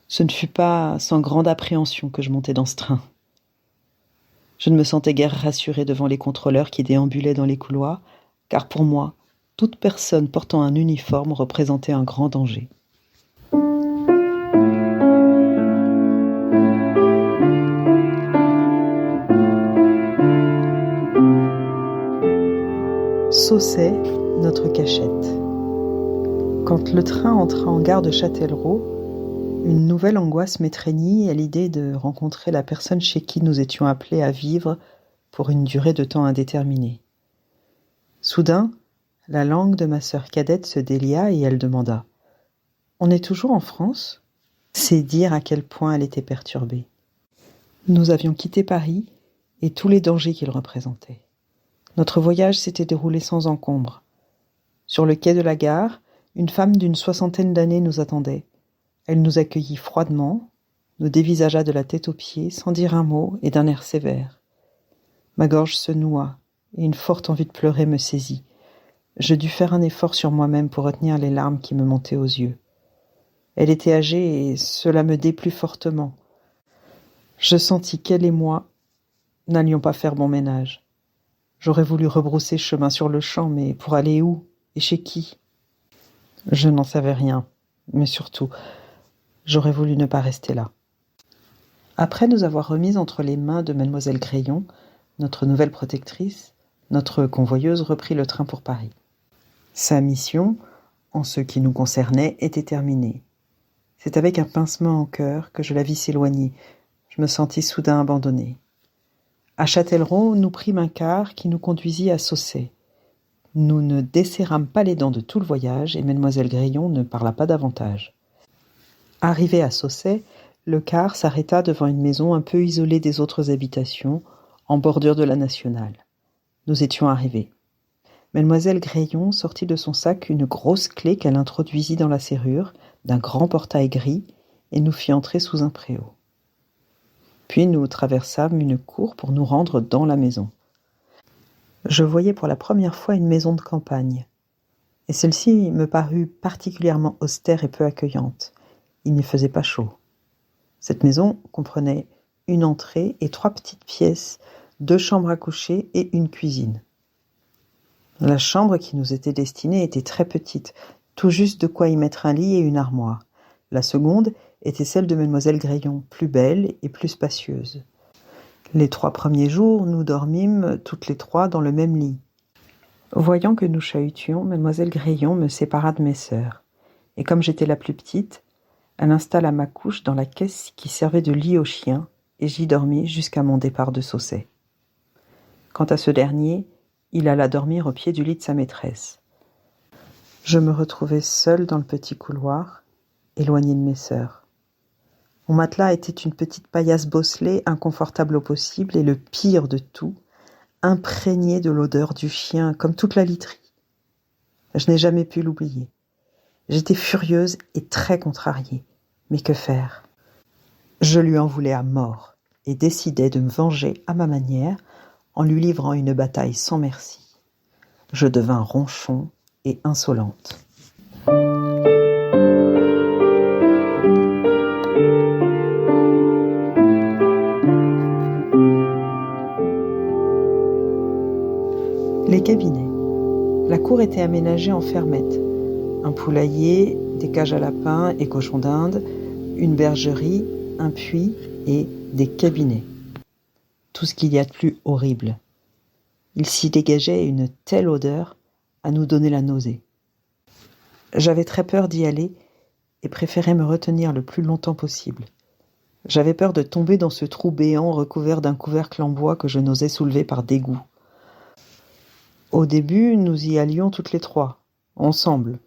Ce ne fut pas sans grande appréhension que je montai dans ce train. Je ne me sentais guère rassurée devant les contrôleurs qui déambulaient dans les couloirs, car pour moi, toute personne portant un uniforme représentait un grand danger. Saussay, notre cachette. Quand le train entra en gare de Châtellerault, une nouvelle angoisse m'étreignit à l'idée de rencontrer la personne chez qui nous étions appelés à vivre pour une durée de temps indéterminée. Soudain, la langue de ma sœur cadette se délia et elle demanda: « On est toujours en France ?» C'est dire à quel point elle était perturbée. Nous avions quitté Paris et tous les dangers qu'il représentait. Notre voyage s'était déroulé sans encombre. Sur le quai de la gare, une femme d'une 60aine d'années nous attendait. Elle nous accueillit froidement, nous dévisagea de la tête aux pieds sans dire un mot et d'un air sévère. Ma gorge se noua et une forte envie de pleurer me saisit. Je dus faire un effort sur moi-même pour retenir les larmes qui me montaient aux yeux. Elle était âgée et cela me déplut fortement. Je sentis qu'elle et moi n'allions pas faire bon ménage. J'aurais voulu rebrousser chemin sur le champ, mais pour aller où et chez qui? Je n'en savais rien, mais surtout, j'aurais voulu ne pas rester là. Après nous avoir remis entre les mains de mademoiselle Crayon, notre nouvelle protectrice, notre convoyeuse reprit le train pour Paris. Sa mission, en ce qui nous concernait, était terminée. C'est avec un pincement au cœur que je la vis s'éloigner. Je me sentis soudain abandonnée. À Châtellerault, nous prîmes un car qui nous conduisit à Saussay. Nous ne desserrâmes pas les dents de tout le voyage et mademoiselle Crayon ne parla pas davantage. Arrivée à Saussay, le car s'arrêta devant une maison un peu isolée des autres habitations, en bordure de la nationale. Nous étions arrivés. Mademoiselle Graillon sortit de son sac une grosse clé qu'elle introduisit dans la serrure d'un grand portail gris et nous fit entrer sous un préau. Puis nous traversâmes une cour pour nous rendre dans la maison. Je voyais pour la première fois une maison de campagne, et celle-ci me parut particulièrement austère et peu accueillante. Il n'y faisait pas chaud. Cette maison comprenait une entrée et 3 petites pièces, 2 chambres à coucher et une cuisine. La chambre qui nous était destinée était très petite, tout juste de quoi y mettre un lit et une armoire. La seconde était celle de mademoiselle Graillon, plus belle et plus spacieuse. Les 3 premiers jours, nous dormîmes toutes les 3 dans le même lit. Voyant que nous chahutions, mademoiselle Graillon me sépara de mes sœurs, et comme j'étais la plus petite, elle installa ma couche dans la caisse qui servait de lit au chien, et j'y dormis jusqu'à mon départ de Saussay. Quant à ce dernier, il alla dormir au pied du lit de sa maîtresse. Je me retrouvai seule dans le petit couloir, éloignée de mes sœurs. Mon matelas était une petite paillasse bosselée, inconfortable au possible, et le pire de tout, imprégné de l'odeur du chien, comme toute la literie. Je n'ai jamais pu l'oublier. J'étais furieuse et très contrariée. Mais que faire ? Je lui en voulais à mort, et décidai de me venger à ma manière, en lui livrant une bataille sans merci. Je devins ronchon et insolente. Les cabinets. La cour était aménagée en fermette. Un poulailler, des cages à lapins et cochons d'Inde, une bergerie, un puits et des cabinets. Tout ce qu'il y a de plus horrible. Il s'y dégageait une telle odeur à nous donner la nausée. J'avais très peur d'y aller et préférais me retenir le plus longtemps possible. J'avais peur de tomber dans ce trou béant recouvert d'un couvercle en bois que je n'osais soulever par dégoût. Au début, nous y allions toutes les 3, ensemble.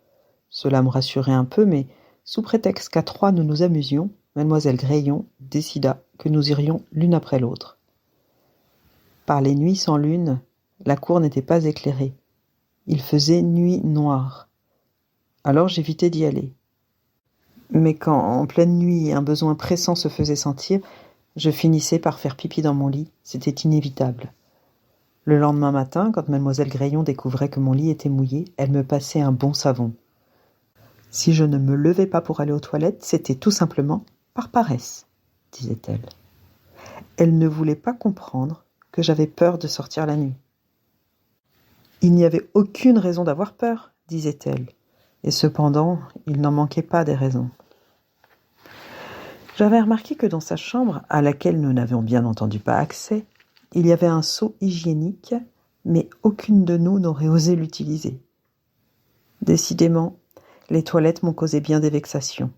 Cela me rassurait un peu, mais sous prétexte qu'à 3 nous nous amusions, mademoiselle Graillon décida que nous irions l'une après l'autre. Par les nuits sans lune, la cour n'était pas éclairée. Il faisait nuit noire. Alors j'évitais d'y aller. Mais quand, en pleine nuit, un besoin pressant se faisait sentir, je finissais par faire pipi dans mon lit. C'était inévitable. Le lendemain matin, quand mademoiselle Graillon découvrait que mon lit était mouillé, elle me passait un bon savon. Si je ne me levais pas pour aller aux toilettes, c'était tout simplement par paresse, disait-elle. Elle ne voulait pas comprendre que j'avais peur de sortir la nuit. Il n'y avait aucune raison d'avoir peur, disait-elle, et cependant, il n'en manquait pas des raisons. J'avais remarqué que dans sa chambre, à laquelle nous n'avions bien entendu pas accès, il y avait un seau hygiénique, mais aucune de nous n'aurait osé l'utiliser. Décidément, les toilettes m'ont causé bien des vexations.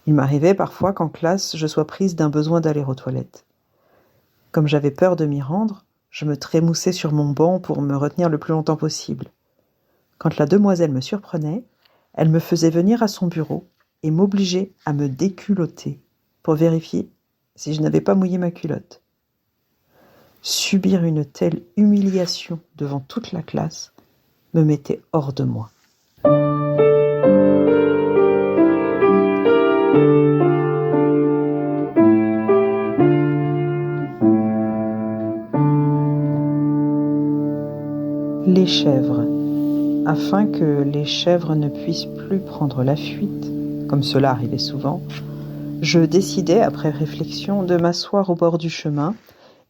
Il m'arrivait parfois qu'en classe, je sois prise d'un besoin d'aller aux toilettes. Comme j'avais peur de m'y rendre, je me trémoussais sur mon banc pour me retenir le plus longtemps possible. Quand la demoiselle me surprenait, elle me faisait venir à son bureau et m'obligeait à me déculotter pour vérifier si je n'avais pas mouillé ma culotte. Subir une telle humiliation devant toute la classe me mettait hors de moi. Les chèvres. Afin que les chèvres ne puissent plus prendre la fuite, comme cela arrivait souvent, je décidai, après réflexion, de m'asseoir au bord du chemin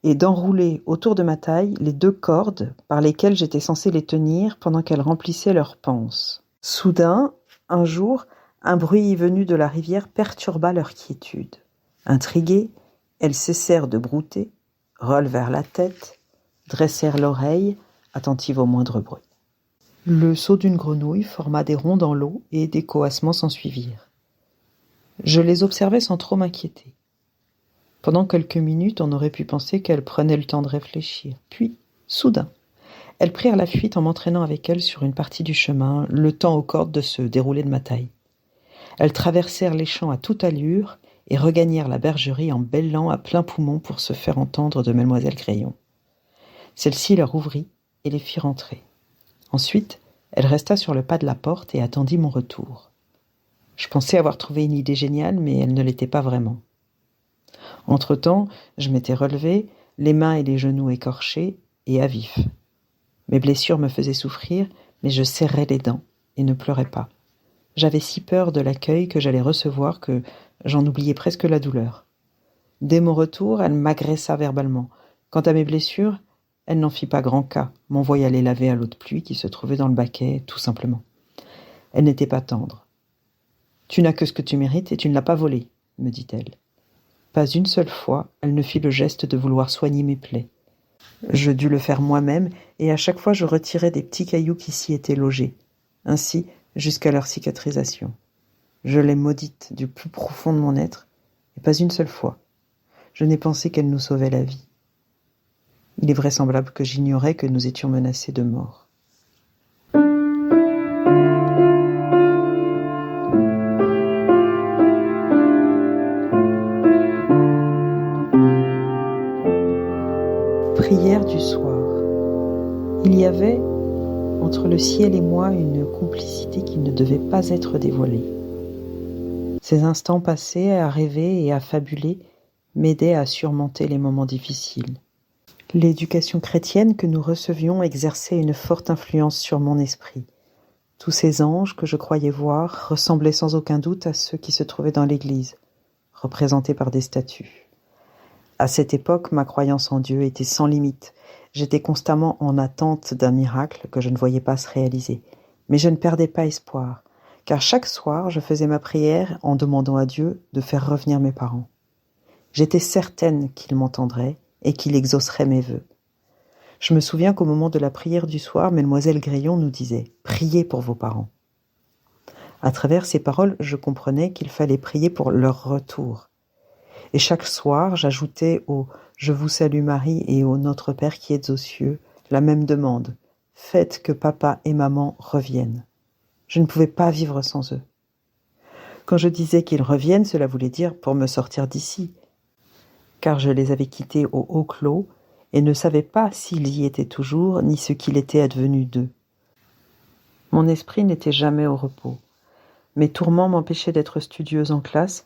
et d'enrouler autour de ma taille les 2 cordes par lesquelles j'étais censé les tenir pendant qu'elles remplissaient leurs panses. Soudain, un jour, un bruit venu de la rivière perturba leur quiétude. Intriguées, elles cessèrent de brouter, relevèrent la tête, dressèrent l'oreille, attentives au moindre bruit. Le saut d'une grenouille forma des ronds dans l'eau et des coassements s'ensuivirent. Je les observais sans trop m'inquiéter. Pendant quelques minutes, on aurait pu penser qu'elles prenaient le temps de réfléchir. Puis, soudain, elles prirent la fuite en m'entraînant avec elles sur une partie du chemin, le temps aux cordes de se dérouler de ma taille. Elles traversèrent les champs à toute allure et regagnèrent la bergerie en bêlant à plein poumon pour se faire entendre de mademoiselle Crayon. Celle-ci leur ouvrit et les fit rentrer. Ensuite, elle resta sur le pas de la porte et attendit mon retour. Je pensais avoir trouvé une idée géniale, mais elle ne l'était pas vraiment. Entre-temps, je m'étais relevé, les mains et les genoux écorchés et à vif. Mes blessures me faisaient souffrir, mais je serrais les dents et ne pleurais pas. J'avais si peur de l'accueil que j'allais recevoir que j'en oubliais presque la douleur. Dès mon retour, elle m'agressa verbalement. Quant à mes blessures, elle n'en fit pas grand cas, m'envoya les laver à l'eau de pluie qui se trouvait dans le baquet, tout simplement. Elle n'était pas tendre. « Tu n'as que ce que tu mérites et tu ne l'as pas volé, » me dit-elle. Pas une seule fois, elle ne fit le geste de vouloir soigner mes plaies. Je dus le faire moi-même, et à chaque fois je retirais des petits cailloux qui s'y étaient logés, ainsi jusqu'à leur cicatrisation. Je l'ai maudite du plus profond de mon être, et pas une seule fois. Je n'ai pensé qu'elle nous sauvait la vie. Il est vraisemblable que j'ignorais que nous étions menacés de mort. Prière du soir. Il y avait entre le ciel et moi une complicité qui ne devait pas être dévoilée. Ces instants passés à rêver et à fabuler m'aidaient à surmonter les moments difficiles. L'éducation chrétienne que nous recevions exerçait une forte influence sur mon esprit. Tous ces anges que je croyais voir ressemblaient sans aucun doute à ceux qui se trouvaient dans l'église, représentés par des statues. À cette époque, ma croyance en Dieu était sans limite. J'étais constamment en attente d'un miracle que je ne voyais pas se réaliser. Mais je ne perdais pas espoir, car chaque soir, je faisais ma prière en demandant à Dieu de faire revenir mes parents. J'étais certaine qu'il m'entendrait et qu'il exaucerait mes vœux. Je me souviens qu'au moment de la prière du soir, mademoiselle Crayon nous disait « Priez pour vos parents ». À travers ces paroles, je comprenais qu'il fallait prier pour leur retour. Et chaque soir, j'ajoutais au « Je vous salue Marie » et au « Notre Père qui êtes aux cieux » la même demande « Faites que papa et maman reviennent ». Je ne pouvais pas vivre sans eux. Quand je disais qu'ils reviennent, cela voulait dire pour me sortir d'ici, car je les avais quittés au haut clos et ne savais pas s'ils y étaient toujours ni ce qu'il était advenu d'eux. Mon esprit n'était jamais au repos. Mes tourments m'empêchaient d'être studieuse en classe,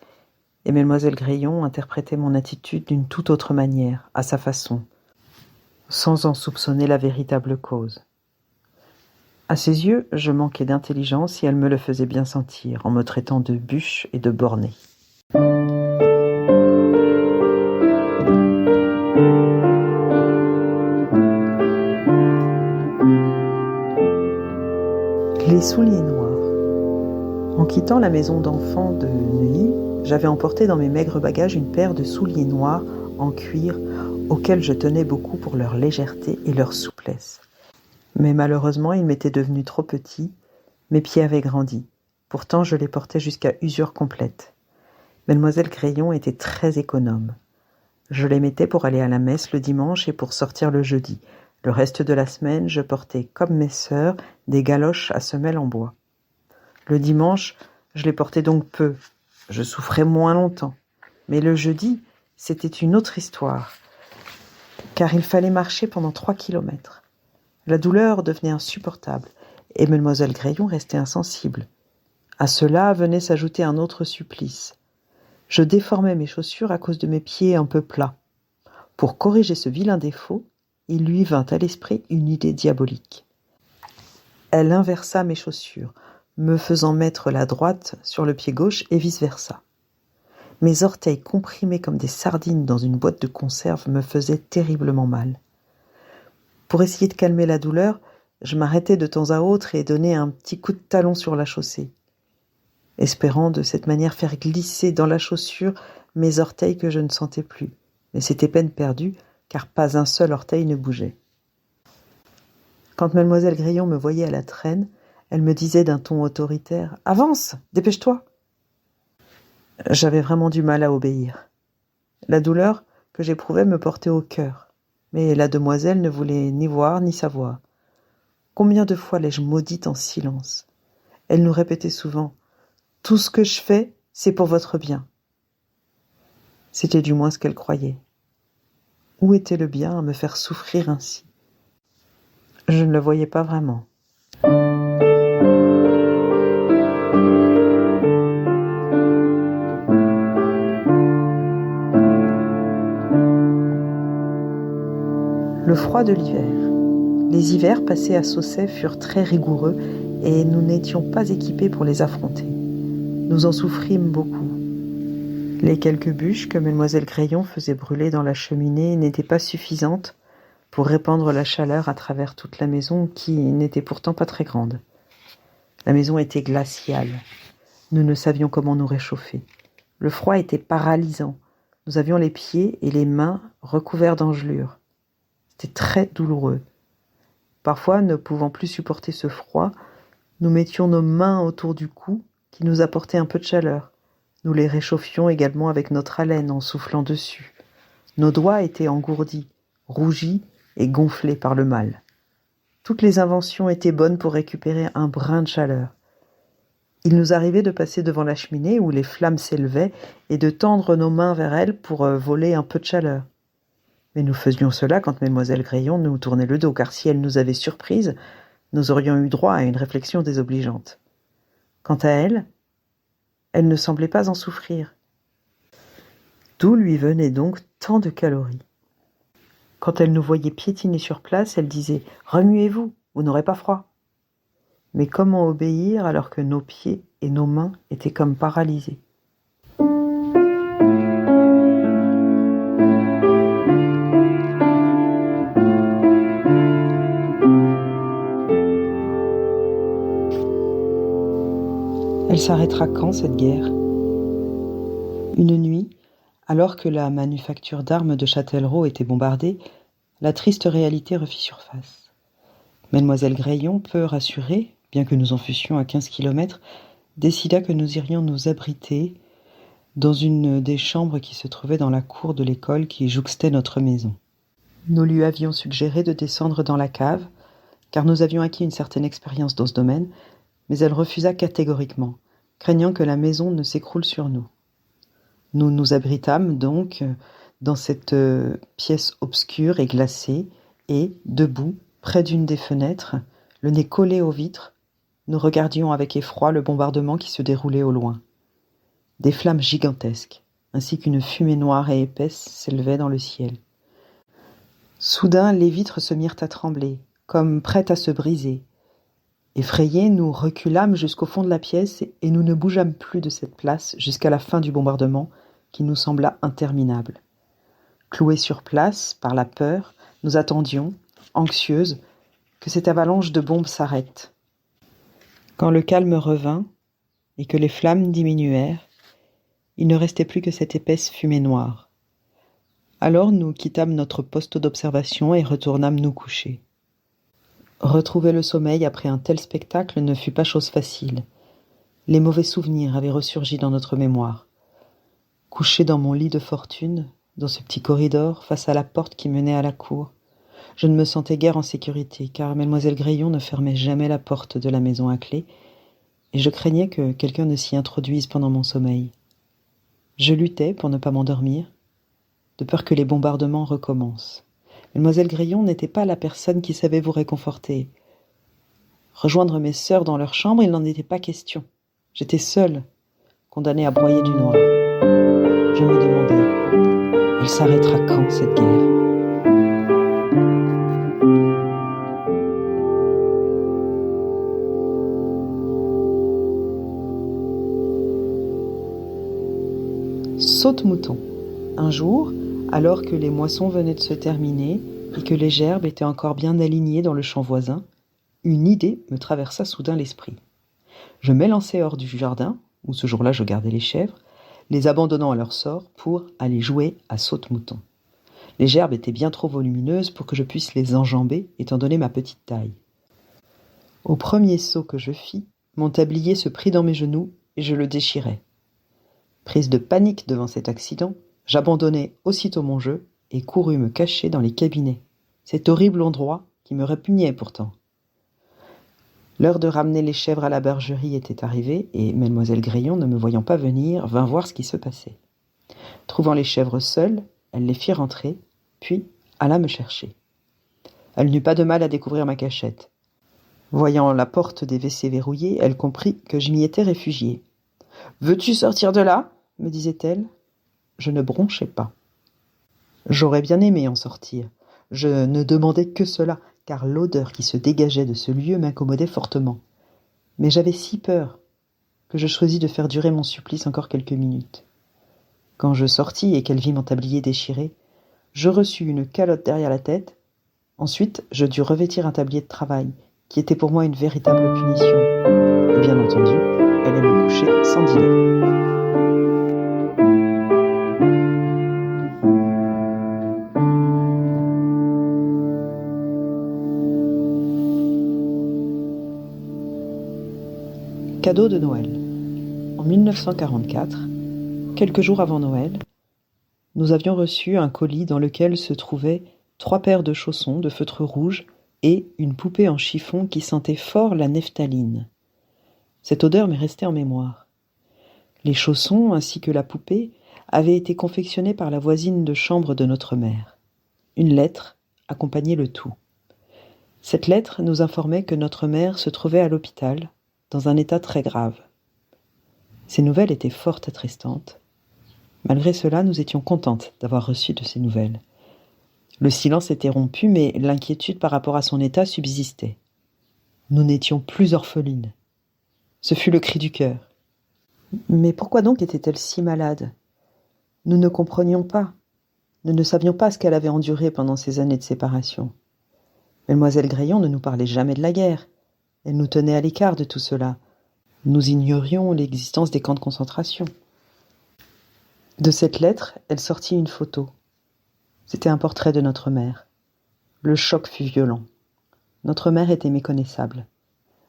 et mademoiselle Crayon interprétait mon attitude d'une toute autre manière, à sa façon, sans en soupçonner la véritable cause. À ses yeux, je manquais d'intelligence et elle me le faisait bien sentir, en me traitant de bûche et de bornée. Les souliers noirs. En quittant la maison d'enfants de Neuilly, j'avais emporté dans mes maigres bagages une paire de souliers noirs en cuir auxquels je tenais beaucoup pour leur légèreté et leur souplesse. Mais malheureusement, ils m'étaient devenus trop petits, mes pieds avaient grandi. Pourtant, je les portais jusqu'à usure complète. Mademoiselle Crayon était très économe. Je les mettais pour aller à la messe le dimanche et pour sortir le jeudi. Le reste de la semaine, je portais, comme mes sœurs, des galoches à semelles en bois. Le dimanche, je les portais donc peu. Je souffrais moins longtemps. Mais le jeudi, c'était une autre histoire, car il fallait marcher pendant 3 kilomètres. La douleur devenait insupportable, et mademoiselle Crayon restait insensible. À cela venait s'ajouter un autre supplice. Je déformais mes chaussures à cause de mes pieds un peu plats. Pour corriger ce vilain défaut, il lui vint à l'esprit une idée diabolique. Elle inversa mes chaussures, me faisant mettre la droite sur le pied gauche et vice-versa. Mes orteils comprimés comme des sardines dans une boîte de conserve me faisaient terriblement mal. Pour essayer de calmer la douleur, je m'arrêtais de temps à autre et donnais un petit coup de talon sur la chaussée, espérant de cette manière faire glisser dans la chaussure mes orteils que je ne sentais plus. Mais c'était peine perdue, car pas un seul orteil ne bougeait. Quand mademoiselle Crayon me voyait à la traîne, elle me disait d'un ton autoritaire « Avance, dépêche-toi !» J'avais vraiment du mal à obéir. La douleur que j'éprouvais me portait au cœur, mais la demoiselle ne voulait ni voir ni savoir. Combien de fois l'ai-je maudite en silence ? Elle nous répétait souvent « Tout ce que je fais, c'est pour votre bien. » C'était du moins ce qu'elle croyait. Où était le bien à me faire souffrir ainsi? Je ne le voyais pas vraiment. Le froid de l'hiver. Les hivers passés à Saussay furent très rigoureux et nous n'étions pas équipés pour les affronter. Nous en souffrîmes beaucoup. Les quelques bûches que Mademoiselle Crayon faisait brûler dans la cheminée n'étaient pas suffisantes pour répandre la chaleur à travers toute la maison qui n'était pourtant pas très grande. La maison était glaciale. Nous ne savions comment nous réchauffer. Le froid était paralysant. Nous avions les pieds et les mains recouverts d'engelures. C'était très douloureux. Parfois, ne pouvant plus supporter ce froid, nous mettions nos mains autour du cou qui nous apportait un peu de chaleur. Nous les réchauffions également avec notre haleine en soufflant dessus. Nos doigts étaient engourdis, rougis et gonflés par le mal. Toutes les inventions étaient bonnes pour récupérer un brin de chaleur. Il nous arrivait de passer devant la cheminée où les flammes s'élevaient et de tendre nos mains vers elle pour voler un peu de chaleur. Mais nous faisions cela quand Mademoiselle Crayon nous tournait le dos, car si elle nous avait surprises, nous aurions eu droit à une réflexion désobligeante. Quant à elle, elle ne semblait pas en souffrir. D'où lui venaient donc tant de calories? Quand elle nous voyait piétiner sur place, elle disait « Remuez-vous, vous n'aurez pas froid ». Mais comment obéir alors que nos pieds et nos mains étaient comme paralysés? Elle s'arrêtera quand, cette guerre? Une nuit, alors que la manufacture d'armes de Châtellerault était bombardée, la triste réalité refit surface. Mademoiselle Crayon, peu rassurée, bien que nous en fussions à 15 kilomètres, décida que nous irions nous abriter dans une des chambres qui se trouvait dans la cour de l'école qui jouxtait notre maison. Nous lui avions suggéré de descendre dans la cave, car nous avions acquis une certaine expérience dans ce domaine, mais elle refusa catégoriquement, craignant que la maison ne s'écroule sur nous. Nous nous abritâmes donc dans cette pièce obscure et glacée, et, debout, près d'une des fenêtres, le nez collé aux vitres, nous regardions avec effroi le bombardement qui se déroulait au loin. Des flammes gigantesques, ainsi qu'une fumée noire et épaisse s'élevaient dans le ciel. Soudain, les vitres se mirent à trembler, comme prêtes à se briser. Effrayés, nous reculâmes jusqu'au fond de la pièce et nous ne bougeâmes plus de cette place jusqu'à la fin du bombardement qui nous sembla interminable. Cloués sur place par la peur, nous attendions, anxieuses, que cette avalanche de bombes s'arrête. Quand le calme revint et que les flammes diminuèrent, il ne restait plus que cette épaisse fumée noire. Alors nous quittâmes notre poste d'observation et retournâmes nous coucher. Retrouver le sommeil après un tel spectacle ne fut pas chose facile. Les mauvais souvenirs avaient ressurgi dans notre mémoire. Couché dans mon lit de fortune, dans ce petit corridor, face à la porte qui menait à la cour, je ne me sentais guère en sécurité, car Mademoiselle Crayon ne fermait jamais la porte de la maison à clé, et je craignais que quelqu'un ne s'y introduise pendant mon sommeil. Je luttais pour ne pas m'endormir, de peur que les bombardements recommencent. Mademoiselle Crayon n'était pas la personne qui savait vous réconforter. Rejoindre mes sœurs dans leur chambre, il n'en était pas question. J'étais seule, condamnée à broyer du noir. Je me demandais, elle s'arrêtera quand, cette guerre? Saute-mouton. Un jour, alors que les moissons venaient de se terminer et que les gerbes étaient encore bien alignées dans le champ voisin, une idée me traversa soudain l'esprit. Je m'élançai hors du jardin, où ce jour-là je gardais les chèvres, les abandonnant à leur sort pour aller jouer à saute-mouton. Les gerbes étaient bien trop volumineuses pour que je puisse les enjamber, étant donné ma petite taille. Au premier saut que je fis, mon tablier se prit dans mes genoux et je le déchirai. Prise de panique devant cet accident, j'abandonnai aussitôt mon jeu et courus me cacher dans les cabinets. Cet horrible endroit qui me répugnait pourtant. L'heure de ramener les chèvres à la bergerie était arrivée et Mademoiselle Crayon, ne me voyant pas venir, vint voir ce qui se passait. Trouvant les chèvres seules, elle les fit rentrer, puis alla me chercher. Elle n'eut pas de mal à découvrir ma cachette. Voyant la porte des WC verrouillée, elle comprit que je m'y étais réfugiée. « Veux-tu sortir de là ?» me disait-elle. Je ne bronchais pas. J'aurais bien aimé en sortir. Je ne demandais que cela, car l'odeur qui se dégageait de ce lieu m'incommodait fortement. Mais j'avais si peur que je choisis de faire durer mon supplice encore quelques minutes. Quand je sortis et qu'elle vit mon tablier déchiré, je reçus une calotte derrière la tête. Ensuite, je dus revêtir un tablier de travail, qui était pour moi une véritable punition. Et bien entendu, elle allait me coucher sans dîner. Cadeau de Noël. En 1944, quelques jours avant Noël, nous avions reçu un colis dans lequel se trouvaient 3 paires de chaussons de feutre rouge et une poupée en chiffon qui sentait fort la nephtaline. Cette odeur m'est restée en mémoire. Les chaussons ainsi que la poupée avaient été confectionnés par la voisine de chambre de notre mère. Une lettre accompagnait le tout. Cette lettre nous informait que notre mère se trouvait à l'hôpital, dans un état très grave. Ces nouvelles étaient fort attristantes. Malgré cela, nous étions contentes d'avoir reçu de ces nouvelles. Le silence était rompu, mais l'inquiétude par rapport à son état subsistait. Nous n'étions plus orphelines. Ce fut le cri du cœur. Mais pourquoi donc était-elle si malade ? Nous ne comprenions pas. Nous ne savions pas ce qu'elle avait enduré pendant ces années de séparation. Mademoiselle Graillon ne nous parlait jamais de la guerre. Elle nous tenait à l'écart de tout cela. Nous ignorions l'existence des camps de concentration. De cette lettre, elle sortit une photo. C'était un portrait de notre mère. Le choc fut violent. Notre mère était méconnaissable.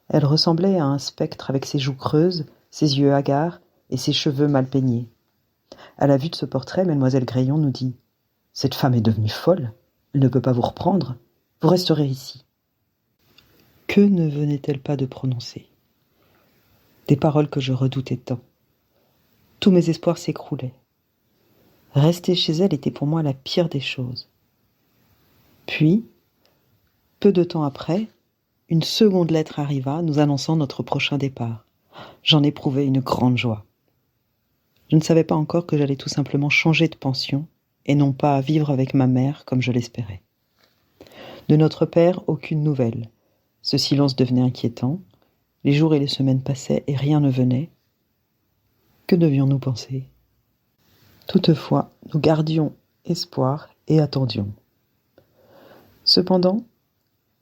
Elle ressemblait à un spectre avec ses joues creuses, ses yeux hagards et ses cheveux mal peignés. À la vue de ce portrait, mademoiselle Graillon nous dit « Cette femme est devenue folle. Elle ne peut pas vous reprendre. Vous resterez ici. » Que ne venait-elle pas de prononcer ? Des paroles que je redoutais tant. Tous mes espoirs s'écroulaient. Rester chez elle était pour moi la pire des choses. Puis, peu de temps après, une seconde lettre arriva nous annonçant notre prochain départ. J'en éprouvais une grande joie. Je ne savais pas encore que j'allais tout simplement changer de pension et non pas vivre avec ma mère comme je l'espérais. De notre père, aucune nouvelle. Ce silence devenait inquiétant. Les jours et les semaines passaient et rien ne venait. Que devions-nous penser ? Toutefois, nous gardions espoir et attendions. Cependant,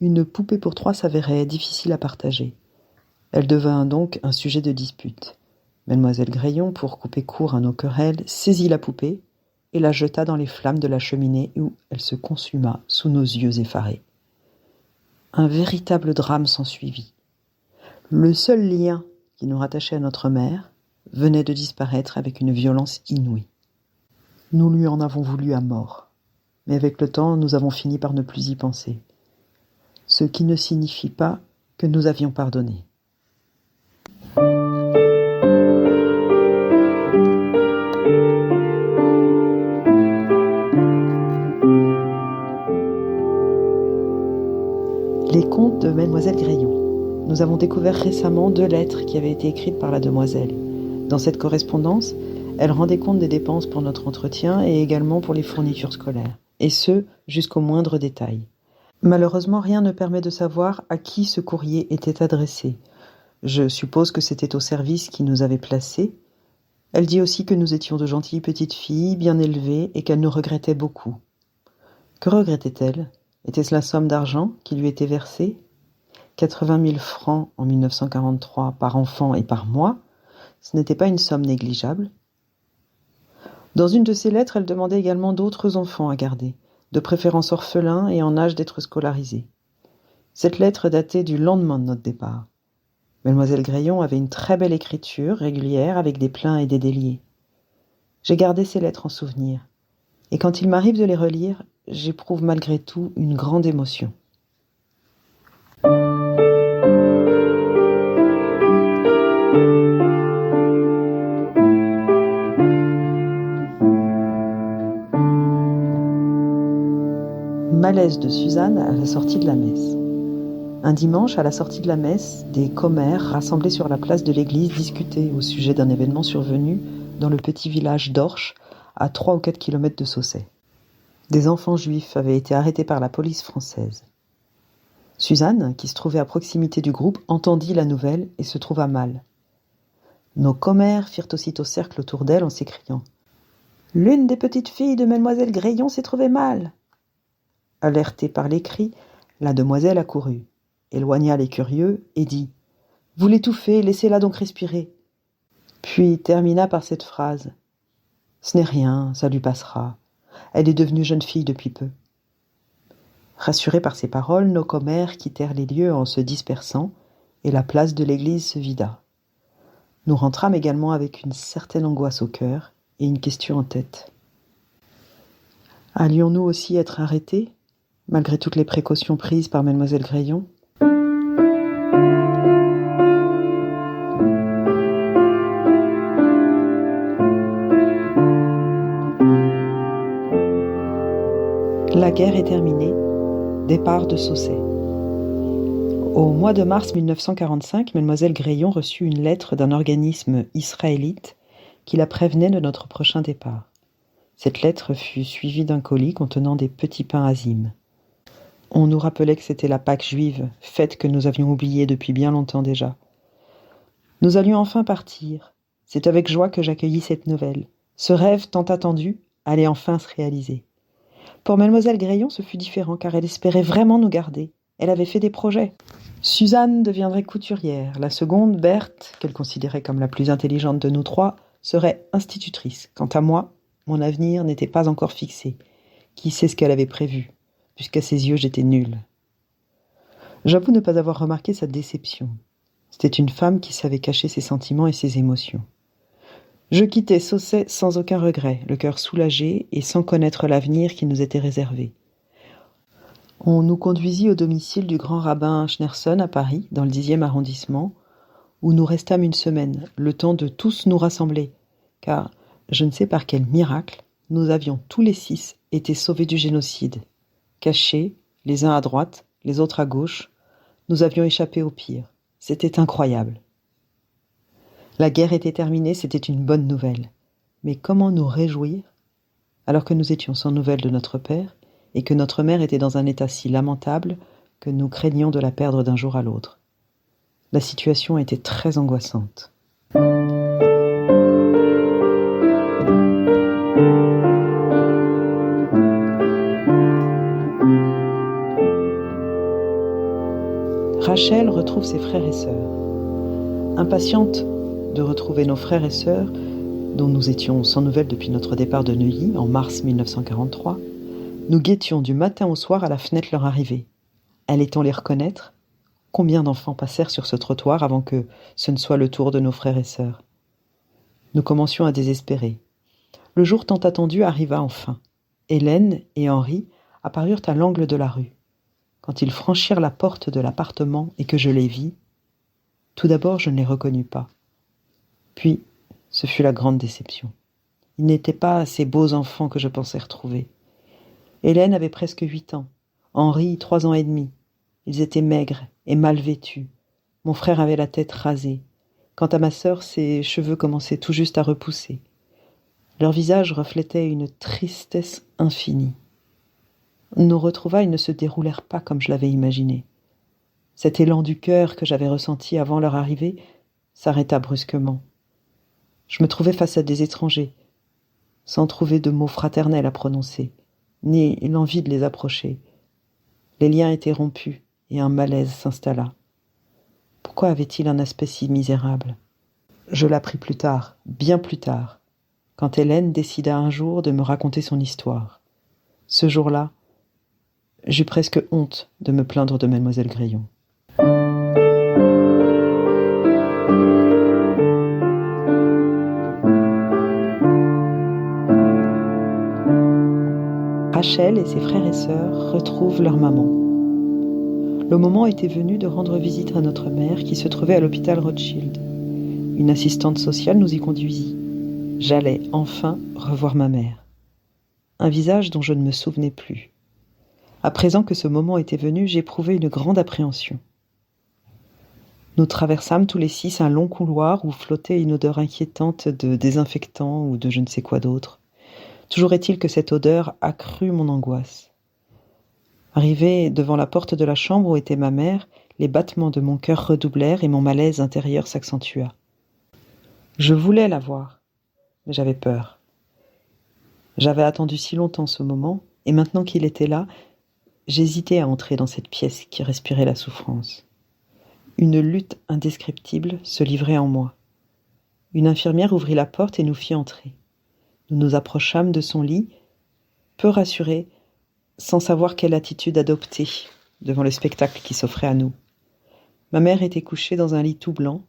une poupée pour 3 s'avérait difficile à partager. Elle devint donc un sujet de dispute. Mademoiselle Graillon, pour couper court à nos querelles, saisit la poupée et la jeta dans les flammes de la cheminée où elle se consuma sous nos yeux effarés. Un véritable drame s'ensuivit. Le seul lien qui nous rattachait à notre mère venait de disparaître avec une violence inouïe. Nous lui en avons voulu à mort, mais avec le temps, nous avons fini par ne plus y penser. Ce qui ne signifie pas que nous avions pardonné. Les contes de Mademoiselle Graillon. Nous avons découvert récemment 2 lettres qui avaient été écrites par la demoiselle. Dans cette correspondance, elle rendait compte des dépenses pour notre entretien et également pour les fournitures scolaires, et ce, jusqu'au moindre détail. Malheureusement, rien ne permet de savoir à qui ce courrier était adressé. Je suppose que c'était au service qui nous avait placés. Elle dit aussi que nous étions de gentilles petites filles, bien élevées, et qu'elle nous regrettait beaucoup. Que regrettait-elle ? Était-ce la somme d'argent qui lui était versée ? 80 000 francs en 1943 par enfant et par mois, ce n'était pas une somme négligeable. Dans une de ses lettres, elle demandait également d'autres enfants à garder, de préférence orphelins et en âge d'être scolarisés. Cette lettre datait du lendemain de notre départ. Mademoiselle Graillon avait une très belle écriture, régulière, avec des pleins et des déliés. J'ai gardé ces lettres en souvenir, et quand il m'arrive de les relire, j'éprouve malgré tout une grande émotion. Malaise de Suzanne à la sortie de la messe. Un dimanche, à la sortie de la messe, des commères rassemblés sur la place de l'église discutaient au sujet d'un événement survenu dans le petit village d'Orche, à 3 ou 4 kilomètres de Saussay. Des enfants juifs avaient été arrêtés par la police française. Suzanne, qui se trouvait à proximité du groupe, entendit la nouvelle et se trouva mal. Nos commères firent aussitôt cercle autour d'elle en s'écriant « L'une des petites filles de mademoiselle Graillon s'est trouvée mal !» Alertée par les cris, la demoiselle accourut, éloigna les curieux et dit « Vous l'étouffez, laissez-la donc respirer !» Puis termina par cette phrase « Ce n'est rien, ça lui passera. Elle est devenue jeune fille depuis peu. » Rassurés par ces paroles, nos commères quittèrent les lieux en se dispersant, et la place de l'église se vida. Nous rentrâmes également avec une certaine angoisse au cœur et une question en tête. Allions-nous aussi être arrêtés, malgré toutes les précautions prises par mademoiselle Graillon ? La guerre est terminée. Départ de Saussay. Au mois de mars 1945, mademoiselle Graillon reçut une lettre d'un organisme israélite qui la prévenait de notre prochain départ. Cette lettre fut suivie d'un colis contenant des petits pains azimes. On nous rappelait que c'était la Pâque juive, fête que nous avions oubliée depuis bien longtemps déjà. Nous allions enfin partir. C'est avec joie que j'accueillis cette nouvelle. Ce rêve tant attendu allait enfin se réaliser. Pour mademoiselle Graillon, ce fut différent, car elle espérait vraiment nous garder. Elle avait fait des projets. Suzanne deviendrait couturière. La seconde, Berthe, qu'elle considérait comme la plus intelligente de nous trois, serait institutrice. Quant à moi, mon avenir n'était pas encore fixé. Qui sait ce qu'elle avait prévu, puisqu'à ses yeux, j'étais nulle. J'avoue ne pas avoir remarqué sa déception. C'était une femme qui savait cacher ses sentiments et ses émotions. Je quittais Saussay sans aucun regret, le cœur soulagé et sans connaître l'avenir qui nous était réservé. On nous conduisit au domicile du grand rabbin Schneerson à Paris, dans le 10e arrondissement, où nous restâmes une semaine, le temps de tous nous rassembler, car, je ne sais par quel miracle, nous avions tous les 6 été sauvés du génocide. Cachés, les uns à droite, les autres à gauche, nous avions échappé au pire. C'était incroyable. La guerre était terminée, c'était une bonne nouvelle. Mais comment nous réjouir, alors que nous étions sans nouvelles de notre père, et que notre mère était dans un état si lamentable que nous craignions de la perdre d'un jour à l'autre. La situation était très angoissante. Rachel retrouve ses frères et sœurs. Impatiente de retrouver nos frères et sœurs, dont nous étions sans nouvelles depuis notre départ de Neuilly en mars 1943, nous guettions du matin au soir à la fenêtre leur arrivée. Allait-on les reconnaître ? Combien d'enfants passèrent sur ce trottoir avant que ce ne soit le tour de nos frères et sœurs ? Nous commencions à désespérer. Le jour tant attendu arriva enfin. Hélène et Henri apparurent à l'angle de la rue. Quand ils franchirent la porte de l'appartement et que je les vis, tout d'abord je ne les reconnus pas. Puis, ce fut la grande déception. Ils n'étaient pas ces beaux enfants que je pensais retrouver. Hélène avait presque 8 ans, Henri 3 ans et demi. Ils étaient maigres et mal vêtus. Mon frère avait la tête rasée. Quant à ma sœur, ses cheveux commençaient tout juste à repousser. Leurs visages reflétaient une tristesse infinie. Nos retrouvailles ne se déroulèrent pas comme je l'avais imaginé. Cet élan du cœur que j'avais ressenti avant leur arrivée s'arrêta brusquement. Je me trouvais face à des étrangers, sans trouver de mots fraternels à prononcer, ni l'envie de les approcher. Les liens étaient rompus et un malaise s'installa. Pourquoi avait-il un aspect si misérable ? Je l'appris plus tard, bien plus tard, quand Hélène décida un jour de me raconter son histoire. Ce jour-là, j'eus presque honte de me plaindre de mademoiselle Graillon. Rachel et ses frères et sœurs retrouvent leur maman. Le moment était venu de rendre visite à notre mère qui se trouvait à l'hôpital Rothschild. Une assistante sociale nous y conduisit. J'allais enfin revoir ma mère. Un visage dont je ne me souvenais plus. À présent que ce moment était venu, j'éprouvais une grande appréhension. Nous traversâmes tous les 6 un long couloir où flottait une odeur inquiétante de désinfectant ou de je ne sais quoi d'autre. Toujours est-il que cette odeur accrut mon angoisse. Arrivé devant la porte de la chambre où était ma mère, les battements de mon cœur redoublèrent et mon malaise intérieur s'accentua. Je voulais la voir, mais j'avais peur. J'avais attendu si longtemps ce moment, et maintenant qu'il était là, j'hésitais à entrer dans cette pièce qui respirait la souffrance. Une lutte indescriptible se livrait en moi. Une infirmière ouvrit la porte et nous fit entrer. Nous nous approchâmes de son lit, peu rassurés, sans savoir quelle attitude adopter devant le spectacle qui s'offrait à nous. Ma mère était couchée dans un lit tout blanc,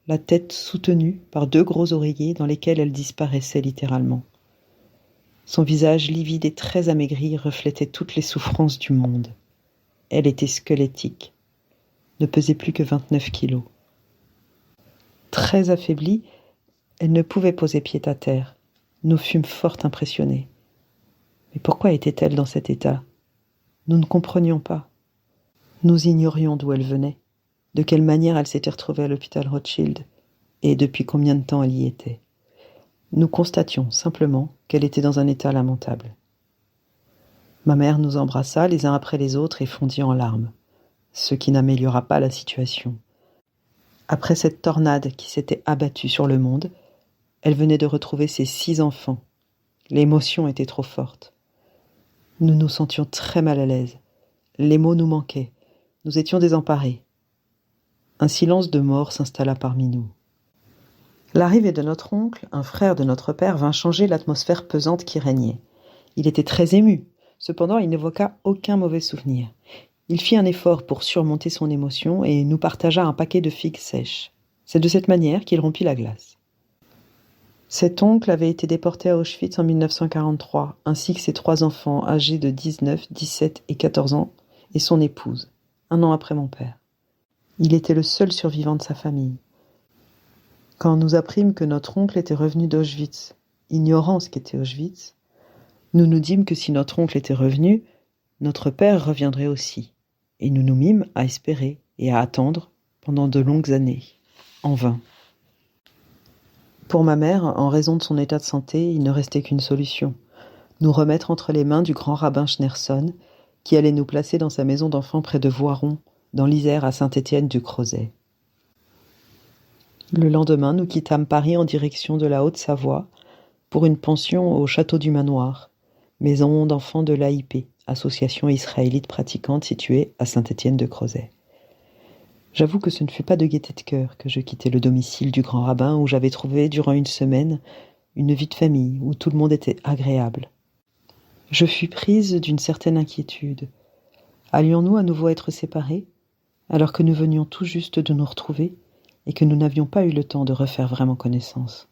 la tête soutenue par 2 gros oreillers dans lesquels elle disparaissait littéralement. Son visage livide et très amaigri reflétait toutes les souffrances du monde. Elle était squelettique, ne pesait plus que 29 kilos. Très affaiblie, elle ne pouvait poser pied à terre. Nous fûmes fort impressionnés. Mais pourquoi était-elle dans cet état ? Nous ne comprenions pas. Nous ignorions d'où elle venait, de quelle manière elle s'était retrouvée à l'hôpital Rothschild, et depuis combien de temps elle y était. Nous constations simplement qu'elle était dans un état lamentable. Ma mère nous embrassa les uns après les autres et fondit en larmes, ce qui n'améliora pas la situation. Après cette tornade qui s'était abattue sur le monde, elle venait de retrouver ses 6 enfants. L'émotion était trop forte. Nous nous sentions très mal à l'aise. Les mots nous manquaient. Nous étions désemparés. Un silence de mort s'installa parmi nous. L'arrivée de notre oncle, un frère de notre père, vint changer l'atmosphère pesante qui régnait. Il était très ému. Cependant, il n'évoqua aucun mauvais souvenir. Il fit un effort pour surmonter son émotion et nous partagea un paquet de figues sèches. C'est de cette manière qu'il rompit la glace. Cet oncle avait été déporté à Auschwitz en 1943, ainsi que ses 3 enfants âgés de 19, 17 et 14 ans, et son épouse, 1 an après mon père. Il était le seul survivant de sa famille. Quand nous apprîmes que notre oncle était revenu d'Auschwitz, ignorant ce qu'était Auschwitz, nous nous dîmes que si notre oncle était revenu, notre père reviendrait aussi, et nous nous mîmes à espérer et à attendre pendant de longues années, en vain. Pour ma mère, en raison de son état de santé, il ne restait qu'une solution, nous remettre entre les mains du grand rabbin Schneerson, qui allait nous placer dans sa maison d'enfants près de Voiron, dans l'Isère à Saint-Étienne-du-Crozet. Le lendemain, nous quittâmes Paris en direction de la Haute-Savoie pour une pension au château du Manoir, maison d'enfants de l'AIP, association israélite pratiquante située à Saint-Étienne-de-Crozet. J'avoue que ce ne fut pas de gaieté de cœur que je quittai le domicile du grand rabbin où j'avais trouvé, durant une semaine, une vie de famille où tout le monde était agréable. Je fus prise d'une certaine inquiétude. Allions-nous à nouveau être séparés, alors que nous venions tout juste de nous retrouver et que nous n'avions pas eu le temps de refaire vraiment connaissance ?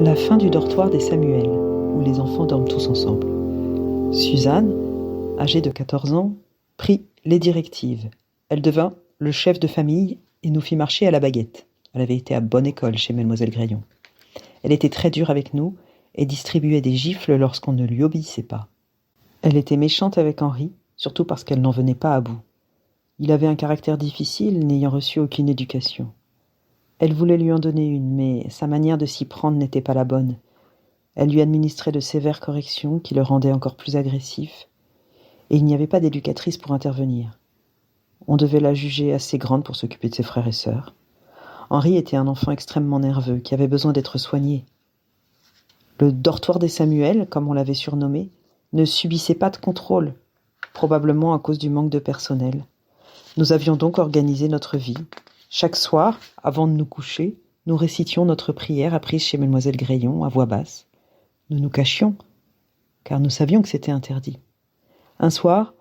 La fin du dortoir des Samuel, où les enfants dorment tous ensemble. Suzanne, âgée de 14 ans, prit les directives. Elle devint le chef de famille et nous fit marcher à la baguette. Elle avait été à bonne école chez Mademoiselle Graillon. Elle était très dure avec nous et distribuait des gifles lorsqu'on ne lui obéissait pas. Elle était méchante avec Henri, surtout parce qu'elle n'en venait pas à bout. Il avait un caractère difficile, n'ayant reçu aucune éducation. Elle voulait lui en donner une, mais sa manière de s'y prendre n'était pas la bonne. Elle lui administrait de sévères corrections qui le rendaient encore plus agressif, et il n'y avait pas d'éducatrice pour intervenir. On devait la juger assez grande pour s'occuper de ses frères et sœurs. Henri était un enfant extrêmement nerveux, qui avait besoin d'être soigné. Le dortoir des Samuel, comme on l'avait surnommé, ne subissait pas de contrôle, probablement à cause du manque de personnel. Nous avions donc organisé notre vie. Chaque soir, avant de nous coucher, nous récitions notre prière apprise chez Mademoiselle Graillon à voix basse. Nous nous cachions, car nous savions que c'était interdit. Un soir,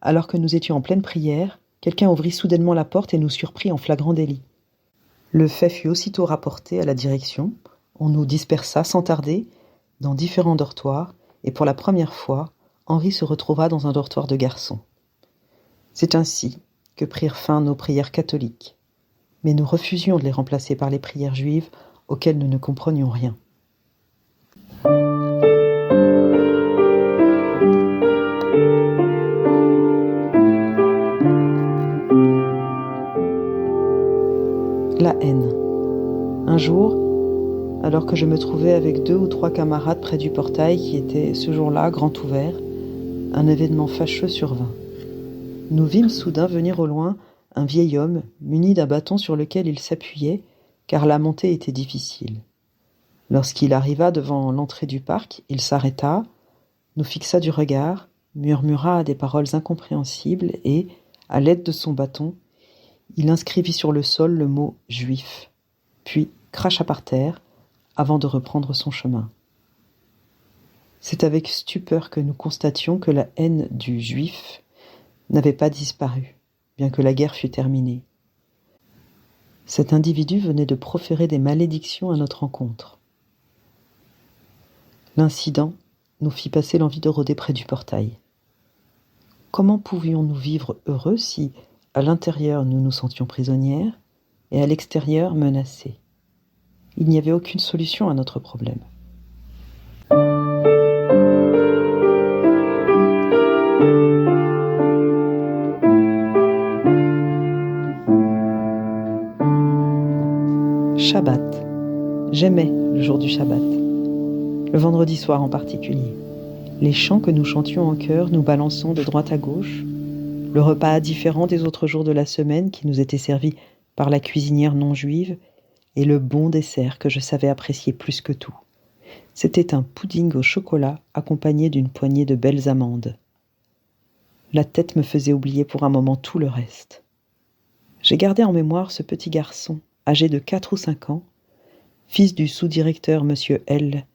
alors que nous étions en pleine prière, quelqu'un ouvrit soudainement la porte et nous surprit en flagrant délit. Le fait fut aussitôt rapporté à la direction. On nous dispersa sans tarder dans différents dortoirs, et pour la première fois, Henri se retrouva dans un dortoir de garçons. C'est ainsi que prirent fin nos prières catholiques. mais nous refusions de les remplacer par les prières juives auxquelles nous ne comprenions rien. La haine. Un jour, alors que je me trouvais avec 2 ou 3 camarades près du portail qui était ce jour-là grand ouvert, un événement fâcheux survint. Nous vîmes soudain venir au loin un vieil homme muni d'un bâton sur lequel il s'appuyait, car la montée était difficile. Lorsqu'il arriva devant l'entrée du parc, il s'arrêta, nous fixa du regard, murmura des paroles incompréhensibles et, à l'aide de son bâton, il inscrivit sur le sol le mot « juif », puis cracha par terre, avant de reprendre son chemin. C'est avec stupeur que nous constations que la haine du juif n'avait pas disparu, bien que la guerre fût terminée. Cet individu venait de proférer des malédictions à notre encontre. L'incident nous fit passer l'envie de rôder près du portail. Comment pouvions-nous vivre heureux si, à l'intérieur, nous nous sentions prisonnières et à l'extérieur menacées? Il n'y avait aucune solution à notre problème. Shabbat. J'aimais le jour du Shabbat. Le vendredi soir en particulier. Les chants que nous chantions en chœur, nous balançant de droite à gauche, le repas différent des autres jours de la semaine qui nous était servi par la cuisinière non juive, et le bon dessert que je savais apprécier plus que tout. C'était un pudding au chocolat accompagné d'une poignée de belles amandes. La tête me faisait oublier pour un moment tout le reste. J'ai gardé en mémoire ce petit garçon, âgé de 4 ou 5 ans, fils du sous-directeur Monsieur L,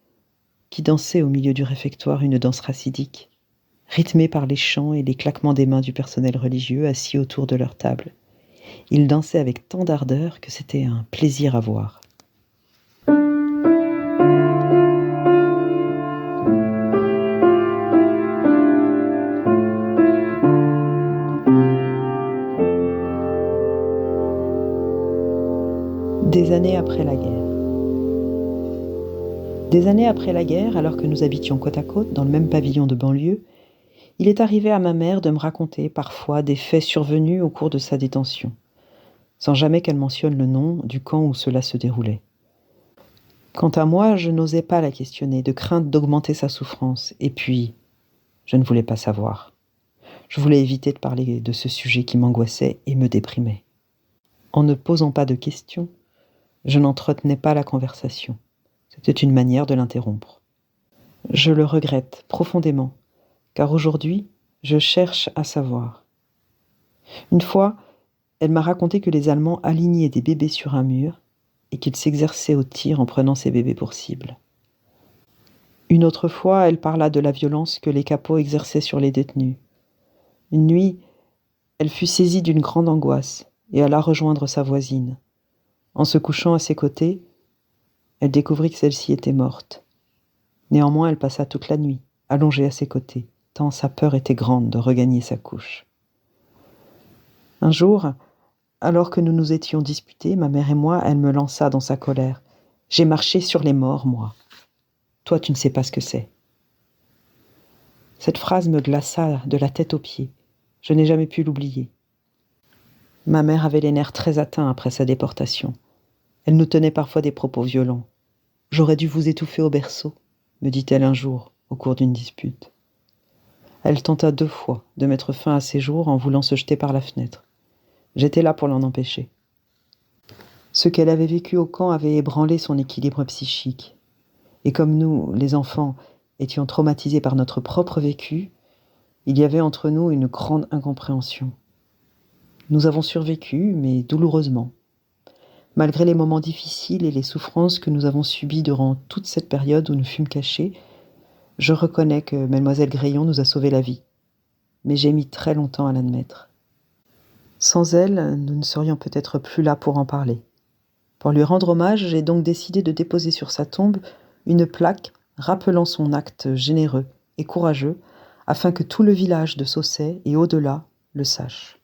qui dansait au milieu du réfectoire une danse racidique, rythmée par les chants et les claquements des mains du personnel religieux assis autour de leur table. Il dansait avec tant d'ardeur que c'était un plaisir à voir. Des années après la guerre. Des années après la guerre, alors que nous habitions côte à côte dans le même pavillon de banlieue, il est arrivé à ma mère de me raconter parfois des faits survenus au cours de sa détention, sans jamais qu'elle mentionne le nom du camp où cela se déroulait. Quant à moi, je n'osais pas la questionner, de crainte d'augmenter sa souffrance, et puis, je ne voulais pas savoir. Je voulais éviter de parler de ce sujet qui m'angoissait et me déprimait. En ne posant pas de questions, je n'entretenais pas la conversation. C'était une manière de l'interrompre. Je le regrette profondément, car aujourd'hui, je cherche à savoir. Une fois, elle m'a raconté que les Allemands alignaient des bébés sur un mur et qu'ils s'exerçaient au tir en prenant ces bébés pour cible. Une autre fois, elle parla de la violence que les capots exerçaient sur les détenus. Une nuit, elle fut saisie d'une grande angoisse et alla rejoindre sa voisine. En se couchant à ses côtés, elle découvrit que celle-ci était morte. Néanmoins, elle passa toute la nuit, allongée à ses côtés, tant sa peur était grande de regagner sa couche. Un jour, alors que nous nous étions disputés, ma mère et moi, elle me lança dans sa colère. « J'ai marché sur les morts, moi. Toi, tu ne sais pas ce que c'est. » Cette phrase me glaça de la tête aux pieds. Je n'ai jamais pu l'oublier. Ma mère avait les nerfs très atteints après sa déportation. Elle nous tenait parfois des propos violents. « J'aurais dû vous étouffer au berceau », me dit-elle un jour, au cours d'une dispute. Elle tenta 2 fois de mettre fin à ses jours en voulant se jeter par la fenêtre. J'étais là pour l'en empêcher. Ce qu'elle avait vécu au camp avait ébranlé son équilibre psychique. Et comme nous, les enfants, étions traumatisés par notre propre vécu, il y avait entre nous une grande incompréhension. Nous avons survécu, mais douloureusement. Malgré les moments difficiles et les souffrances que nous avons subies durant toute cette période où nous fûmes cachés, je reconnais que Mademoiselle Graillon nous a sauvé la vie. Mais j'ai mis très longtemps à l'admettre. Sans elle, nous ne serions peut-être plus là pour en parler. Pour lui rendre hommage, j'ai donc décidé de déposer sur sa tombe une plaque rappelant son acte généreux et courageux, afin que tout le village de Saussay et au-delà le sache.